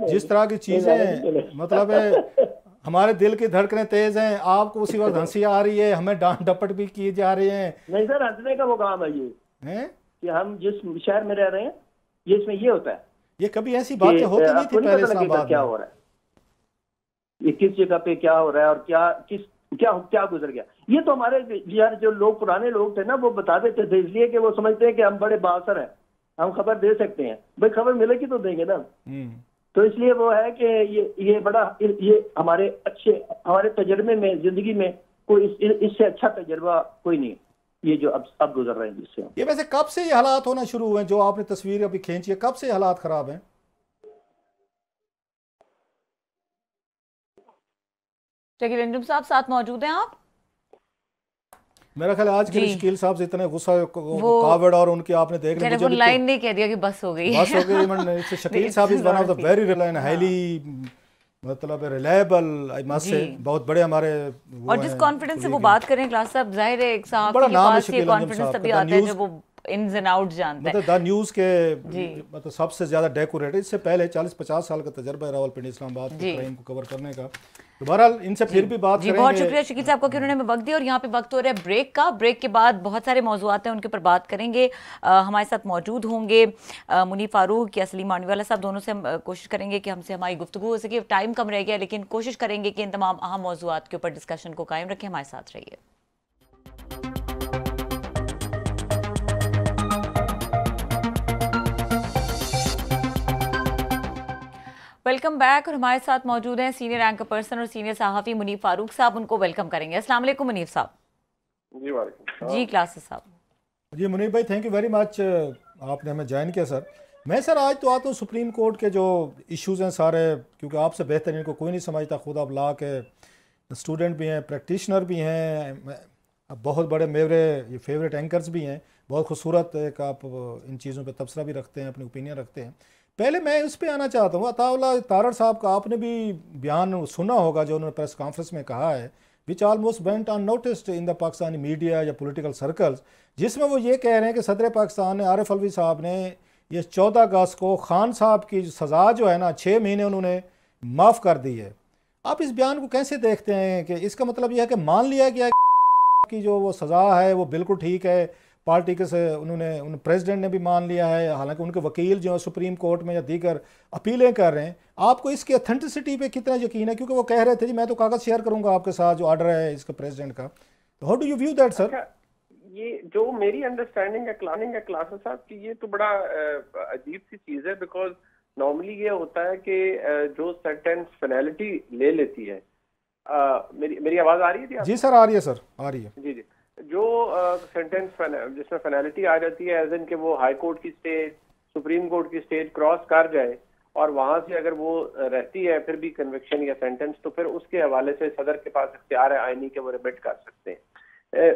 जिस तरह की चीजें, मतलब है हमारे दिल की धड़कनें तेज हैं। आपको उसी वक्त हंसी आ रही है, हमें डांट डपट भी किए जा रहे हैं। नहीं सर, हंसने का वो काम है ये है कि हम जिस शहर में रह रहे हैं, ये इसमें ये होता है। ये कभी ऐसी बातें होती नहीं थी पहले इस्लामाबाद में। क्या हो रहा है, ये किस जगह पे क्या हो रहा है, और क्या किस क्या क्या गुजर गया। ये तो हमारे यार जो लोग पुराने लोग थे ना, वो बता देते थे इसलिए कि वो समझते हैं कि हम बड़े बासर हैं, हम खबर दे सकते हैं। भाई खबर मिलेगी तो देंगे ना। तो इसलिए वो है कि ये बड़ा, ये हमारे हमारे तजर्बे में, जिंदगी में कोई इससे अच्छा तजर्बा कोई नहीं, ये जो अब गुजर रहे हैं जिससे। ये वैसे कब से ये हालात होना शुरू हुए हैं जो आपने तस्वीर अभी खींची है, कब से हालात खराब हैं? शकील अंजुम साहब साथ मौजूद हैं आप? मेरा ख्याल आज के जी। शकील साहब से इतने गुस्सा कावड़ और उनकी आपने देख लिया, टेलीफोन लाइन ने कह दिया कि बस हो गई। बस हो गई। शकील साहब is one of the very reliable, highly मतलब रिलायबल, आई मस्ट से, बहुत बड़े हमारे और जिस कॉन्फिडेंस से वो बात करें क्लास साहब, जाहिर है एक साहब बड़ा के नाम है पास ये शकील अंजुम कॉन्फिडेंस साहब तभी का। आता है जब वो इन्स एंड आउट्स जानता है। मतलब द न्यूज़ के मतलब सबसे ज्यादा डेकोरेटेड, इससे पहले 40-50 साल का तजर्बा है रावलपिंडी इस्लामाबाद के क्राइम को कवर करने का। तो बहरहाल इनसे फिर भी बात करेंगे। बहुत शुक्रिया शकील साहब का कि उन्होंने हमें वक्त दिया। और यहाँ पे वक्त हो रहा है ब्रेक का। ब्रेक के बाद बहुत सारे मौजूआत हैं, उनके ऊपर बात करेंगे। हमारे साथ मौजूद होंगे मुनीफ फारूक या सलीम मानवी वाला साहब, दोनों से हम कोशिश करेंगे कि हमसे हमारी गुफ्तगू हो सके। टाइम कम रह गया, लेकिन कोशिश करेंगे कि इन तमाम अहम मौजूआत के ऊपर डिस्कशन को कायम रखें। हमारे साथ रहिए। Welcome back. और हमारे साथ मौजूद हैं सीनियर एंकर पर्सन और सीनियर सहाफ़ी मुनीफ फारूक साहब। उनको वेलकम करेंगे। अस्सलाम वालेकुम मुनीफ साहब। जी वालेकुम। जी क्लासेस साहब। जी मुनीफ भाई, थैंक यू वेरी मच, आपने हमें ज्वाइन किया सर। मैं सर आज तो आता हूँ सुप्रीम कोर्ट के जो इश्यूज़ हैं सारे, क्योंकि आपसे बेहतर इनको कोई नहीं समझता। खुद आप लॉ के स्टूडेंट भी हैं, प्रैक्टिशनर भी हैं, अब बहुत बड़े मेरे ये फेवरेट एंकर्स भी हैं, बहुत खूबसूरत एक आप इन चीज़ों पे तबसरा भी रखते हैं, अपनी ओपिनियन रखते हैं। पहले मैं उस पर आना चाहता हूँ, अताउल्लाह तारड़ साहब का आपने भी बयान सुना होगा जो उन्होंने प्रेस कॉन्फ्रेंस में कहा है, विच almost went unnoticed in the Pakistani media या पॉलिटिकल सर्कल्स, जिसमें वो ये कह रहे हैं कि सदर पाकिस्तान ने आरिफ अलवी साहब ने ये 14 अगस्त को खान साहब की सज़ा जो है ना 6 महीने उन्होंने माफ़ कर दी है। आप इस बयान को कैसे देखते हैं कि इसका मतलब यह है कि मान लिया गया कि जो वो सज़ा है वो बिल्कुल ठीक है, पार्टी के से उन्होंने प्रेसिडेंट ने भी मान लिया है, हालांकि उनके वकील जो सुप्रीम कोर्ट में या दीगर अपीलें कर रहे हैं, आपको इसकी ऑथेंटिसिटी पे कितना यकीन है? क्योंकि वो कह रहे थे जी मैं तो कागज़ शेयर करूंगा आपके साथ जो ऑर्डर है इसका प्रेसिडेंट का, तो how do you view that sir? ये जो मेरी अंडरस्टैंडिंग है क्लासेस साहब की, ये तो बड़ा अजीब सी चीज़ है। बिकॉज नॉर्मली ये होता है कि जो सेंटेंस फाइनलिटी ले लेती है, मेरी आवाज़ आ रही है? जी सर आ रही है, सर आ रही है। जी। जो सेंटेंस जिसमें फाइनलिटी आ जाती है, एज इन कि वो हाई कोर्ट की स्टेज, सुप्रीम कोर्ट की स्टेज क्रॉस कर जाए और वहां से अगर वो रहती है फिर भी कन्विक्शन या सेंटेंस, तो फिर उसके हवाले से सदर के पास इख्तियार है आईनी के वो रिमिट कर सकते हैं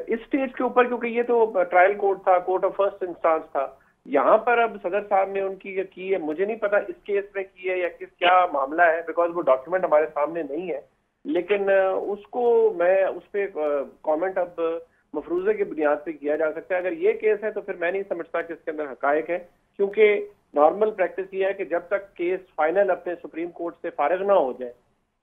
इस स्टेज के ऊपर, क्योंकि ये तो ट्रायल कोर्ट था, कोर्ट ऑफ फर्स्ट इंस्टांस था। यहाँ पर अब सदर साहब ने उनकी ये की है, मुझे नहीं पता इस केस में की है या क्या मामला है, बिकॉज वो डॉक्यूमेंट हमारे सामने नहीं है। लेकिन उसको मैं उस पर कॉमेंट अब मफरूजे की बुनियाद पे किया जा सकता है। अगर ये केस है तो फिर मैं नहीं समझता कि इसके अंदर हकायक है, क्योंकि नॉर्मल प्रैक्टिस ये है कि जब तक केस फाइनल अपने सुप्रीम कोर्ट से फारिग ना हो जाए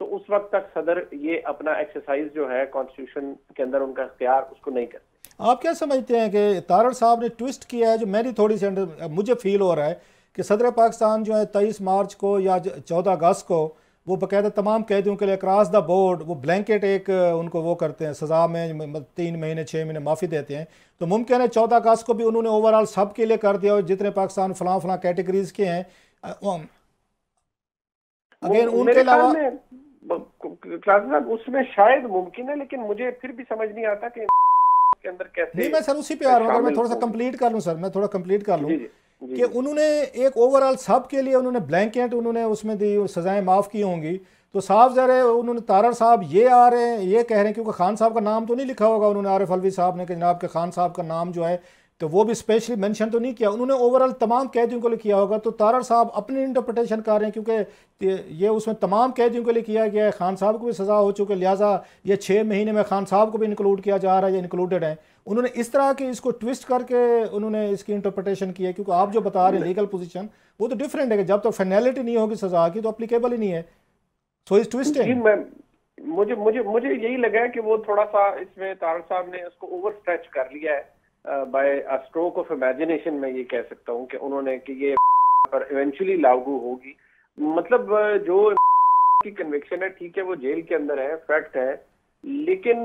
तो उस वक्त तक सदर ये अपना एक्सरसाइज जो है कॉन्स्टिट्यूशन के अंदर उनका इख्तियार उसको नहीं करते। आप क्या समझते हैं कि तारड़ साहब ने ट्विस्ट किया है? जो मेरी थोड़ी सी मुझे फील हो रहा है कि सदर पाकिस्तान जो है 23 मार्च को या 14 अगस्त को वो बाकायदा तमाम कैदियों के लिए अक्रॉस द बोर्ड वो ब्लैंकेट एक उनको वो करते हैं, सज़ा में 3 महीने 6 महीने माफ़ी देते हैं। तो मुमकिन है 14 अगस्त को भी उन्होंने ओवरऑल सब के लिए कर दिया और जितने पाकिस्तान फलां कैटेगरीज के हैं अगेन उनके अलावा उसमें शायद मुमकिन है, लेकिन मुझे फिर भी समझ नहीं आता कि के अंदर कैसे। नहीं मैं सर उसी पे आ रहा हूँ, अगर मैं थोड़ा सा कंप्लीट कर लूँ सर, मैं थोड़ा कंप्लीट कर लूँ कि उन्होंने एक ओवरऑल सब के लिए उन्होंने ब्लैंकेट उन्होंने उसमें दी, सजाएं माफ़ की होंगी। तो साफ ज़रा है उन्होंने तारड़ साहब ये आ रहे हैं ये कह रहे हैं, क्योंकि खान साहब का नाम तो नहीं लिखा होगा उन्होंने आरिफ अलवी साहब ने कि जनाब के खान साहब का नाम जो है तो वो भी स्पेशली मेंशन तो नहीं किया, उन्होंने ओवरऑल तमाम कैदियों के लिए किया होगा। तो तारड़ साहब अपनी इंटरप्रिटेशन कर रहे हैं क्योंकि ये उसमें तमाम कैदियों के लिए किया गया है, खान साहब को भी सज़ा हो चुकी है, लिहाजा ये 6 महीने में खान साहब को भी इंक्लूड किया जा रहा है, ये इंक्लूडेड है। उन्होंने इस तरह के इसको ट्विस्ट करके उन्होंने इसकी इंटरप्रिटेशन की है, क्योंकि आप जो बता रहे हैं लीगल पोजीशन वो तो डिफरेंट है कि जब तक फाइनलिटी नहीं होगी सज़ा की तो अप्लीकेबल ही नहीं है। सो इस ट्विस्ट है मुझे यही लगा कि वो थोड़ा सा इसमें तारड़ साहब ने उसको ओवर स्ट्रेच कर लिया है by a stroke of imagination. मैं ये कह सकता हूँ कि उन्होंने कि ये पर इवेंचुअली लागू होगी, मतलब जो की कन्विक्शन है ठीक है वो जेल के अंदर है, फैक्ट है, लेकिन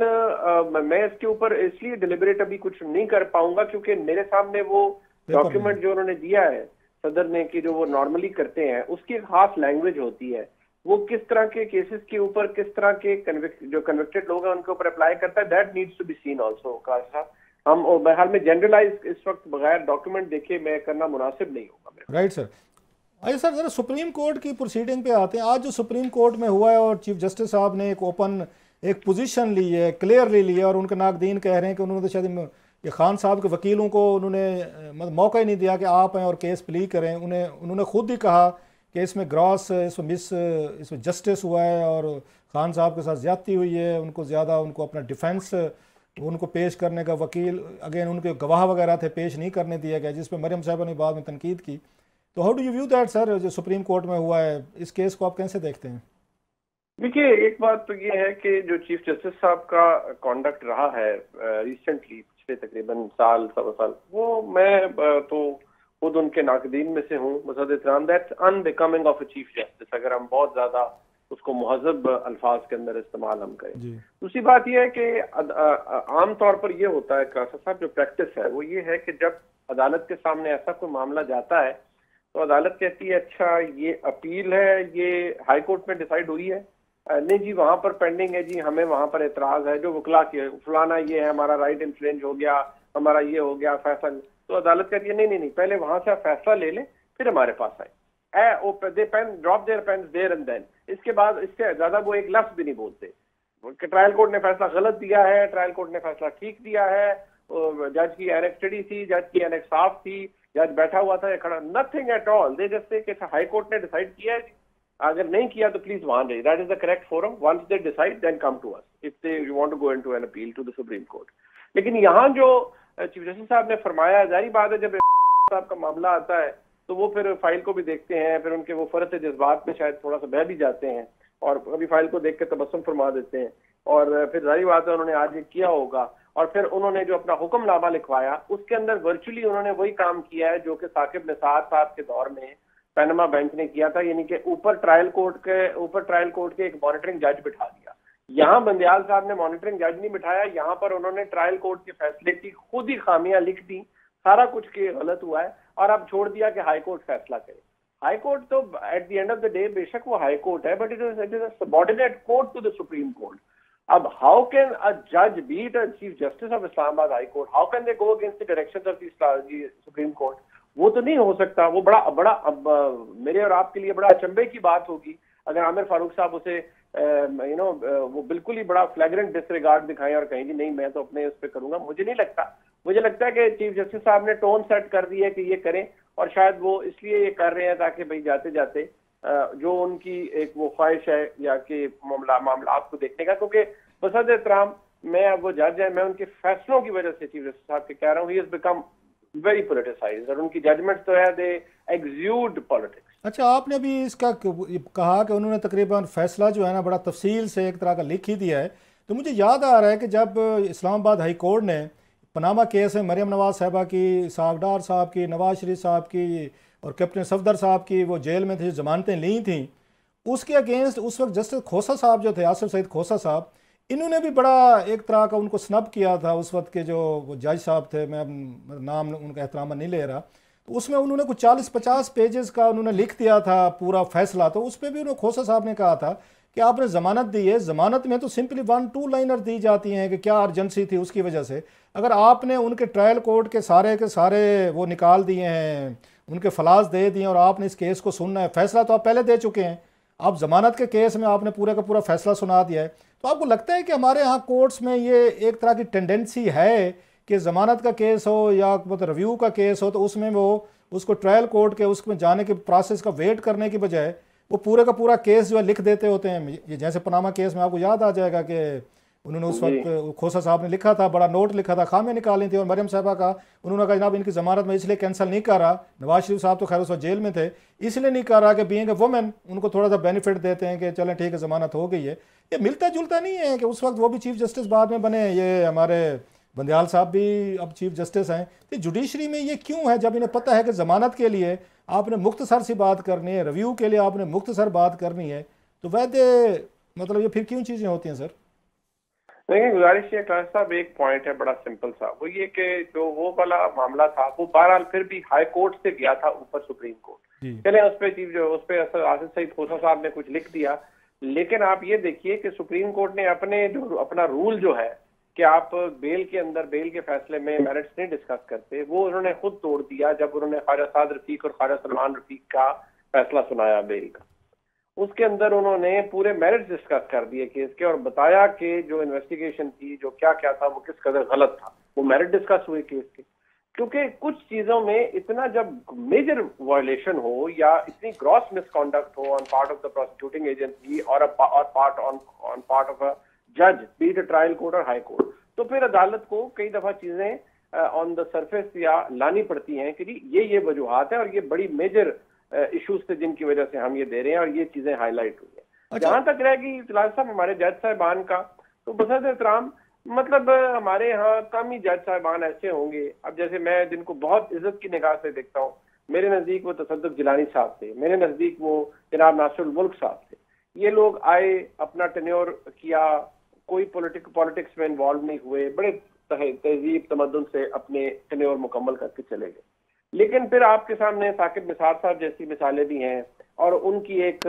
मैं इसके ऊपर इसलिए डिलिबरेट अभी कुछ नहीं कर पाऊंगा क्योंकि मेरे सामने वो डॉक्यूमेंट जो उन्होंने दिया है सदर ने कि जो वो नॉर्मली करते हैं उसकी एक खास लैंग्वेज होती है। वो किस तरह के केसेस के ऊपर किस तरह के जो कन्विक्टेड लोग हैं उनके ऊपर अप्लाई करता है, that needs to be seen also. साहब हम बहरहाल में जनरलाइज इस वक्त बगैर डॉक्यूमेंट देखे मैं करना मुनासिब नहीं होगा। Right sir. आइए सर जरा सुप्रीम कोर्ट की प्रोसीडिंग पे आते हैं। आज जो सुप्रीम कोर्ट में हुआ है और चीफ जस्टिस साहब ने एक ओपन एक पोजीशन ली है, क्लियरली ली है, और उनके नाकदीन कह रहे हैं कि उन्होंने तो शायद ये खान साहब के वकीलों को उन्होंने मतलब मौका ही नहीं दिया कि आप हैं और केस प्ली करें। उन्होंने खुद ही कहा कि इसमें ग्रॉस इसमें जस्टिस हुआ है और खान साहब के साथ ज्यादती हुई है, उनको ज़्यादा उनको अपना डिफेंस उनको पेश करने का वकील अगेन उनके गवाह वगैरह थे पेश नहीं करने दिया गया, जिस पर मरियम साहबा ने बाद में तनकीद की। तो how do you view that sir, जो सुप्रीम कोर्ट में हुआ है, इस केस को आप कैसे देखते हैं? देखिए एक बात तो ये है कि जो चीफ जस्टिस साहब का कॉन्डक्ट रहा है रिसेंटली पिछले तकरीबन साल सवा साल, वो मैं तो खुद उनके नाकदीन में से हूँ मसद एहतराम। That's unbecoming of a chief justice, अगर हम बहुत ज्यादा उसको मुहज़्ज़ब अल्फाज के अंदर इस्तेमाल हम करें। दूसरी बात यह है कि आम तौर पर यह होता है कासा साहब, जो प्रैक्टिस है वो ये है कि जब अदालत के सामने ऐसा कोई मामला जाता है तो अदालत कहती है अच्छा ये अपील है, ये हाई कोर्ट में डिसाइड हुई है, नहीं जी वहां पर पेंडिंग है जी, हमें वहां पर एतराज है, जो वकला की फलाना ये है, हमारा राइट इन्फ्लुएंस हो गया, हमारा ये हो गया फैसला। तो अदालत कहती है नहीं पहले वहां से आप फैसला ले लें फिर हमारे पास आए। They pen drop their pen there and then, इसके बाद इससे ज्यादा वो एक लफ्ज भी नहीं बोलते। ट्रायल कोर्ट ने फैसला गलत दिया है, ट्रायल कोर्ट ने फैसला ठीक दिया है, जज की एनेक्स स्टडी थी, जज की एनेक्स साफ थी, जज बैठा हुआ था या खड़ा, nothing at all. They just say कि हाई कोर्ट ने डिसाइड किया है, अगर नहीं किया तो प्लीज वहां रहिए, that is the correct forum, once they decide then come to us if they you want to go into an appeal to the supreme court. लेकिन यहाँ जो चीफ जस्टिस साहब ने फरमाया, जारी बात है जब साहब का मामला आता है तो वो फिर फाइल को भी देखते हैं, फिर उनके वो फर्ज जज्बात में शायद थोड़ा सा बह भी जाते हैं और कभी फाइल को देख के तबस्सुम फरमा देते हैं, और फिर जारी बात है उन्होंने आज ये किया होगा। और फिर उन्होंने जो अपना हुक्मनामा लिखवाया उसके अंदर वर्चुअली उन्होंने वही काम किया है जो कि साकिब निसार साहब के दौर में पैनमा बेंच ने किया था, यानी कि ऊपर ट्रायल कोर्ट के एक मॉनिटरिंग जज बिठा दिया। यहाँ बंदयाल साहब ने मॉनिटरिंग जज नहीं बिठाया, यहाँ पर उन्होंने ट्रायल कोर्ट के फैसले की खुद ही खामियां लिख दी, सारा कुछ के गलत हुआ है, और अब छोड़ दिया कि हाई कोर्ट फैसला करे। हाई कोर्ट तो at the end of the day बेशक वो हाई कोर्ट है, but it is a subordinate court to the supreme court. अब हाउ कैन अ जज beat a chief justice of Islamabad high court, how can they go against the directions of the supreme court? वो तो नहीं हो सकता। वो बड़ा अब मेरे और आपके लिए बड़ा अचंभे की बात होगी अगर आमिर फारूक साहब उसे वो बिल्कुल ही बड़ा फ्लैग्रेंट डिसरिगार्ड दिखाएं और कहें कि नहीं मैं तो अपने उस पर करूंगा। मुझे नहीं लगता, मुझे लगता है कि चीफ जस्टिस साहब ने टोन सेट कर दी है कि ये करें, और शायद वो इसलिए ये कर रहे हैं ताकि भाई जाते जाते जो उनकी एक वो ख्वाहिश है या कि मामला आपको देखने का, क्योंकि बसद एहतराम मैं अब वो जज है, मैं उनके फैसलों की वजह से चीफ जस्टिस साहब के कह रहा हूँ, he has become very politicised, और उनकी जजमेंट तो है दे एक्सुड पॉलिटिक्स। अच्छा, आपने भी इसका कहा कि उन्होंने तकरीबन फैसला जो है ना बड़ा तफसील से एक तरह का लिख ही दिया है, तो मुझे याद आ रहा है कि जब इस्लामाबाद हाई कोर्ट ने पनामा केस में मरियम नवाज साहबा की, सागडार साहब की, नवाज शरीफ साहब की और कैप्टन सफदर साहब की वो जेल में थे जमानतें ली थी, उसके अगेंस्ट उस वक्त जस्टिस खोसा साहब जो थे, आसिफ सईद खोसा साहब, इन्होंने भी बड़ा एक तरह का उनको स्नब किया था। उस वक्त के जो वो जज साहब थे, मैं नाम उनका एहतराम नहीं ले रहा, तो उसमें उन्होंने कुछ 40-50 पेजेस का उन्होंने लिख दिया था पूरा फैसला। तो उस पर भी उन्होंने खोसा साहब ने कहा था कि आपने ज़मानत दी है, ज़मानत में तो सिंपली 1-2 लाइनर दी जाती हैं कि क्या अर्जेंसी थी उसकी वजह से। अगर आपने उनके ट्रायल कोर्ट के सारे वो निकाल दिए हैं, उनके फलास दे दिए और आपने इस केस को सुनना है, फैसला तो आप पहले दे चुके हैं, आप ज़मानत के केस में आपने पूरा का पूरा फैसला सुना दिया है, तो आपको लगता है कि हमारे यहाँ कोर्ट्स में ये एक तरह की टेंडेंसी है कि ज़मानत का केस हो या मतलब रिव्यू का केस हो तो उसमें वो उसको ट्रायल कोर्ट के उसमें जाने के प्रोसेस का वेट करने की बजाय वो पूरे का पूरा केस जो है लिख देते होते हैं। ये जैसे पनामा केस में आपको याद आ जाएगा कि उन्होंने उस वक्त खोसा साहब ने लिखा था, बड़ा नोट लिखा था, खामियां निकाली थी, और मरियम साहबा का उन्होंने कहा जनाब इनकी ज़मानत में इसलिए कैंसिल नहीं कर रहा, नवाज शरीफ साहब तो खैर उस वक्त जेल में थे, इसलिए नहीं कर रहा कि बीइंग ए वुमेन उनको थोड़ा सा बेनिफिट देते हैं कि चलें ठीक है ज़मानत हो गई है। ये मिलता जुलता नहीं है कि उस वक्त वो भी चीफ जस्टिस बाद में बने, ये हमारे बंदयाल साहब भी अब चीफ जस्टिस हैं। तो जुडिशरी में ये क्यों है जब इन्हें पता है कि ज़मानत के लिए आपने मुख्तसर सी बात करनी है, रिव्यू के लिए आपने मुख्तसर बात करनी है, तो वैसे मतलब ये फिर क्यों चीज़ें होती हैं सर? देखिए गुजारिश है क्लास साहब, एक पॉइंट है बड़ा सिंपल सा, वो ये कि जो वो वाला मामला था वो बहरहाल फिर भी हाई कोर्ट से गया था ऊपर सुप्रीम कोर्ट। चले उस पे चीफ जो उस पे आसिफ सईद खोसा साहब ने कुछ लिख दिया, लेकिन आप ये देखिए कि सुप्रीम कोर्ट ने अपना रूल जो है कि आप बेल के अंदर बेल के फैसले में मेरिट्स नहीं डिस्कस करते, वो उन्होंने खुद तोड़ दिया जब उन्होंने ख्वाजा साद रफीक और ख्वाजा सलमान रफीक का फैसला सुनाया बेल का। उसके अंदर उन्होंने पूरे मेरिट्स डिस्कस कर दिए केस के और बताया कि जो इन्वेस्टिगेशन थी, जो क्या क्या था, वो किस कदर गलत था, वो मेरिट डिस्कस हुए केस के। क्योंकि कुछ चीजों में इतना जब मेजर वायलेशन हो या इतनी ग्रॉस मिसकॉन्डक्ट हो on part of the prosecuting agency और part on part of a जज, बी इट ट्रायल कोर्ट और हाई कोर्ट, तो फिर अदालत को कई दफा चीजें ऑन द सरफेस या लानी पड़ती हैं कि जी ये वजूहात है और ये बड़ी मेजर इश्यूज थे जिनकी वजह से हम ये दे रहे हैं और ये चीजें हाईलाइट हुई है। अच्छा। जहां तक रहेगी फिलहाल साहब हमारे जज साहिबान का, तो बसरत एहतराम मतलब हमारे यहाँ कम ही जज साहिबान ऐसे होंगे, अब जैसे मैं जिनको बहुत इज्जत की निगाह से देखता हूँ, मेरे नजदीक वो तसद्दुक जिलानी साहब थे, मेरे नजदीक वो जनाब नासिरुल मुल्क साहब थे। ये लोग आए, अपना टेन्योर किया, कोई पॉलिटिक्स में इन्वॉल्व नहीं हुए, बड़े तहजीब तमद्दुन से अपने टेन्योर मुकम्मल करके चले गए। लेकिन फिर आपके सामने साकिब निसार साहब जैसी मिसालें भी हैं और उनकी एक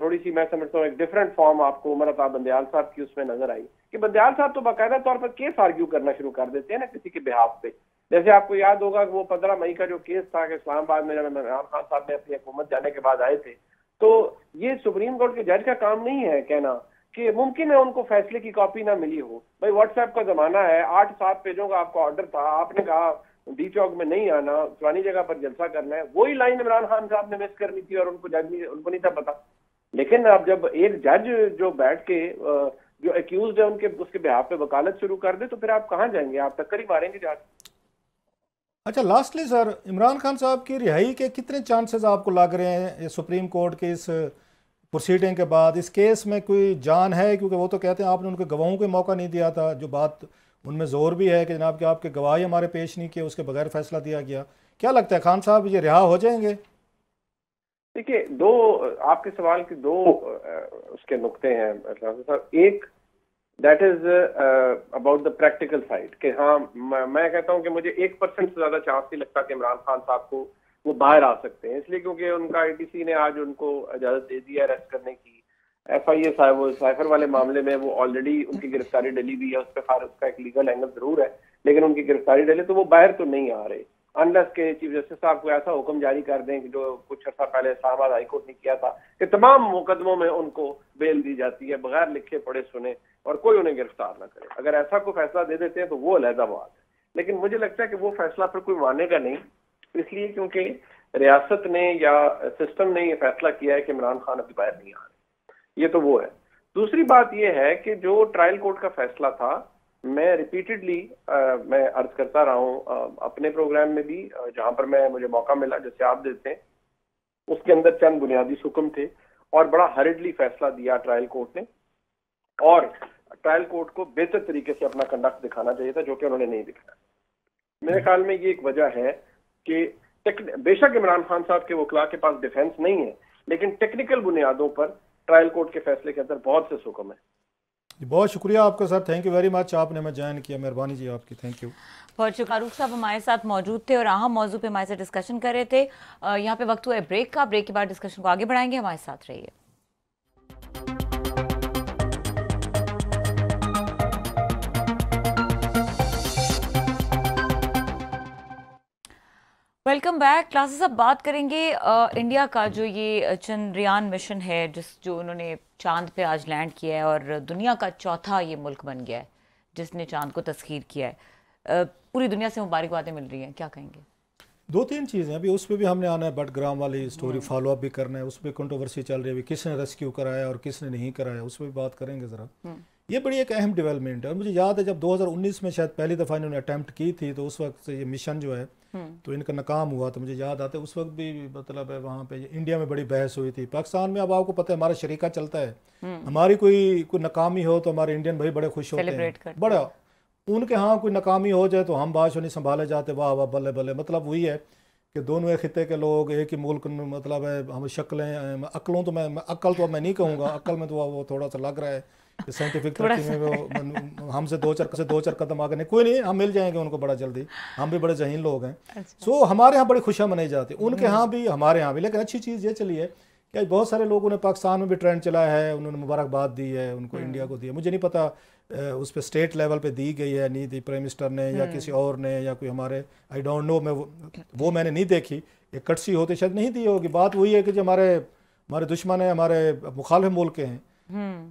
थोड़ी सी मैं समझता हूँ एक डिफरेंट फॉर्म आपको उमर अता बंदयाल साहब की उसमें नजर आई कि बंदयाल साहब तो बाकायदा तौर पर केस आर्ग्यू करना शुरू कर देते हैं ना किसी के बिहाफ पे। जैसे आपको याद होगा कि वो 15 मई का जो केस था कि इस्लामाबाद में जब इमरान खान साहब ने अपनी हुकूमत जाने के बाद आए थे, तो ये सुप्रीम कोर्ट के जज का काम नहीं है कहना कि मुमकिन है उनको फैसले की कॉपी ना मिली हो। भाई व्हाट्सएप का जमाना है, 8-7 पेजों का आपका ऑर्डर था, आपने कहा डी चौक में नहीं आना, पुरानी जगह पर जलसा करना है, वही लाइन इमरान खान साहब ने मिस करनी थी और उनको नहीं था पता। लेकिन अब जब एक जज जो बैठ के जो एक्यूज्ड है उसके बिहाफ पे वकालत शुरू कर दे, तो फिर आप कहाँ जाएंगे, आप टक्कर ही मारेंगे जाके। अच्छा, लास्टली सर, इमरान खान साहब की रिहाई के कितने चांसेस आपको लग रहे हैं सुप्रीम कोर्ट के इस प्रोसीडिंग के बाद? इस केस में कोई जान है? क्योंकि वो तो कहते हैं आपने उनके गवाहों को मौका नहीं दिया था, जो बात उनमें जोर भी है कि जनाब कि आपके गवाही हमारे पेश नहीं किए, उसके बगैर फैसला दिया गया। क्या लगता है खान साहब ये रिहा हो जाएंगे? देखिए, दो आपके सवाल के दो उसके नुक्ते हैं सर। एक that is about the practical side कि हाँ, मैं कहता हूँ कि मुझे 1% से ज्यादा चांस नहीं लगता कि इमरान खान साहब को वो बाहर आ सकते हैं, इसलिए क्योंकि उनका ITC ने आज उनको इजाजत दे दी है अरेस्ट करने की। FIA साइफर वाले मामले में वो ऑलरेडी उनकी गिरफ्तारी डली हुई है, उस पर खैर उसका एक लीगल एंगल जरूर है, लेकिन उनकी गिरफ्तारी डली तो वो बाहर तो नहीं आ रहे अनलेस के चीफ जस्टिस साहब को ऐसा हुक्म जारी कर दें कि जो कुछ अर्सा पहले इस्लामाबाद हाईकोर्ट ने किया था कि तमाम मुकदमों में उनको बेल दी जाती है बगैर लिखे पढ़े सुने और कोई उन्हें गिरफ्तार ना करे। अगर ऐसा कोई फैसला दे देते हैं तो वो अलहदा बात है, लेकिन मुझे लगता है कि वो फैसला फिर कोई मानेगा नहीं, इसलिए क्योंकि रियासत ने या सिस्टम ने ये फैसला किया है कि इमरान खान अभी बाहर नहीं आ रहे। ये तो वो है। दूसरी बात यह है कि जो ट्रायल कोर्ट का फैसला था, मैं रिपीटेडली मैं अर्ज करता रहा हूँ अपने प्रोग्राम में भी, जहां पर मुझे मौका मिला जैसे आप देते हैं, उसके अंदर चंद बुनियादी हुक्म थे और बड़ा हरिडली फैसला दिया ट्रायल कोर्ट ने, और ट्रायल कोर्ट को बेहतर तरीके से अपना कंडक्ट दिखाना चाहिए था, जो कि उन्होंने नहीं दिखाया। मेरे ख्याल में ये एक वजह है कि बेशक इमरान खान साहब के वकला के पास डिफेंस नहीं है, लेकिन टेक्निकल बुनियादों पर ट्रायल कोर्ट के फैसले के अंदर बहुत से हुक्म है। बहुत शुक्रिया आपका sir, thank you very much, आपने हमें ज्वाइन किया, मेहरबानी जी आपकी, थैंक यू। बहुत शुक्रिया। फारूक साहब हमारे साथ मौजूद थे और अहम मौजू पे हमारे साथ डिस्कशन कर रहे थे। यहाँ पे वक्त हुआ है ब्रेक का, ब्रेक के बाद डिस्कशन को आगे बढ़ाएंगे, हमारे साथ रहिए। Welcome back. क्लासेस अब बात करेंगे इंडिया का जो ये चंद्रयान मिशन है, जो उन्होंने चांद पे आज लैंड किया है और दुनिया का चौथा ये मुल्क बन गया है जिसने चांद को तस्खीर किया है। पूरी दुनिया से मुबारकबादें मिल रही हैं, क्या कहेंगे? 2-3 चीज़ें अभी उस पर भी हमने आना है, बटग्राम वाली स्टोरी फॉलो अप भी करना है, उस पर कंट्रोवर्सी चल रही है, किसने रेस्क्यू कराया और किसने नहीं कराया, उस पर भी बात करेंगे ज़रा। ये बड़ी एक अहम डेवलपमेंट है और मुझे याद है जब 2019 में शायद पहली दफ़ा इन्होंने अटैम्प्ट की थी, तो उस वक्त ये मिशन जो है तो इनका नाकाम हुआ, तो मुझे याद आता है उस वक्त भी मतलब है वहाँ पे इंडिया में बड़ी बहस हुई थी। पाकिस्तान में अब आपको पता है हमारा शरीका चलता है, हमारी कोई नाकामी हो तो हमारे इंडियन भाई बड़े खुश होते हैं, बड़ा उनके यहाँ कोई नाकामी हो जाए तो हम बादशाह नहीं संभाले जाते, वाह वाह बल्ले बल्ले। मतलब वही है कि दोनों एक खिते के लोग एक ही मुल्क में, मतलब है हम शक्लें अक्लों तो मैं अक्ल तो मैं नहीं कहूँगा, अक्ल में तो वो थोड़ा सा लग रहा है साइंटिफिक तरक्की में वो हमसे दो चार कदम आगे नहीं, कोई नहीं, हम मिल जाएंगे उनको बड़ा जल्दी, हम भी बड़े जहीन लोग हैं। सो हमारे यहाँ बड़ी खुशियाँ मनाई जाती, उनके यहाँ भी हमारे यहाँ भी। लेकिन अच्छी चीज़ ये चली है कि बहुत सारे लोगों ने पाकिस्तान में भी ट्रेंड चलाया है, उन्होंने मुबारकबाद दी है, उनको इंडिया को दी है। मुझे नहीं पता उस पर स्टेट लेवल पे दी गई है नहीं दी, प्राइम मिनिस्टर ने या किसी और ने या कोई हमारे, आई डोंट नो, मैं वो मैंने नहीं देखी, एक कटसी होते शायद नहीं दी होगी। बात वही है कि जो हमारे दुश्मन है, हमारे मुखालिफ मुल्क के हैं,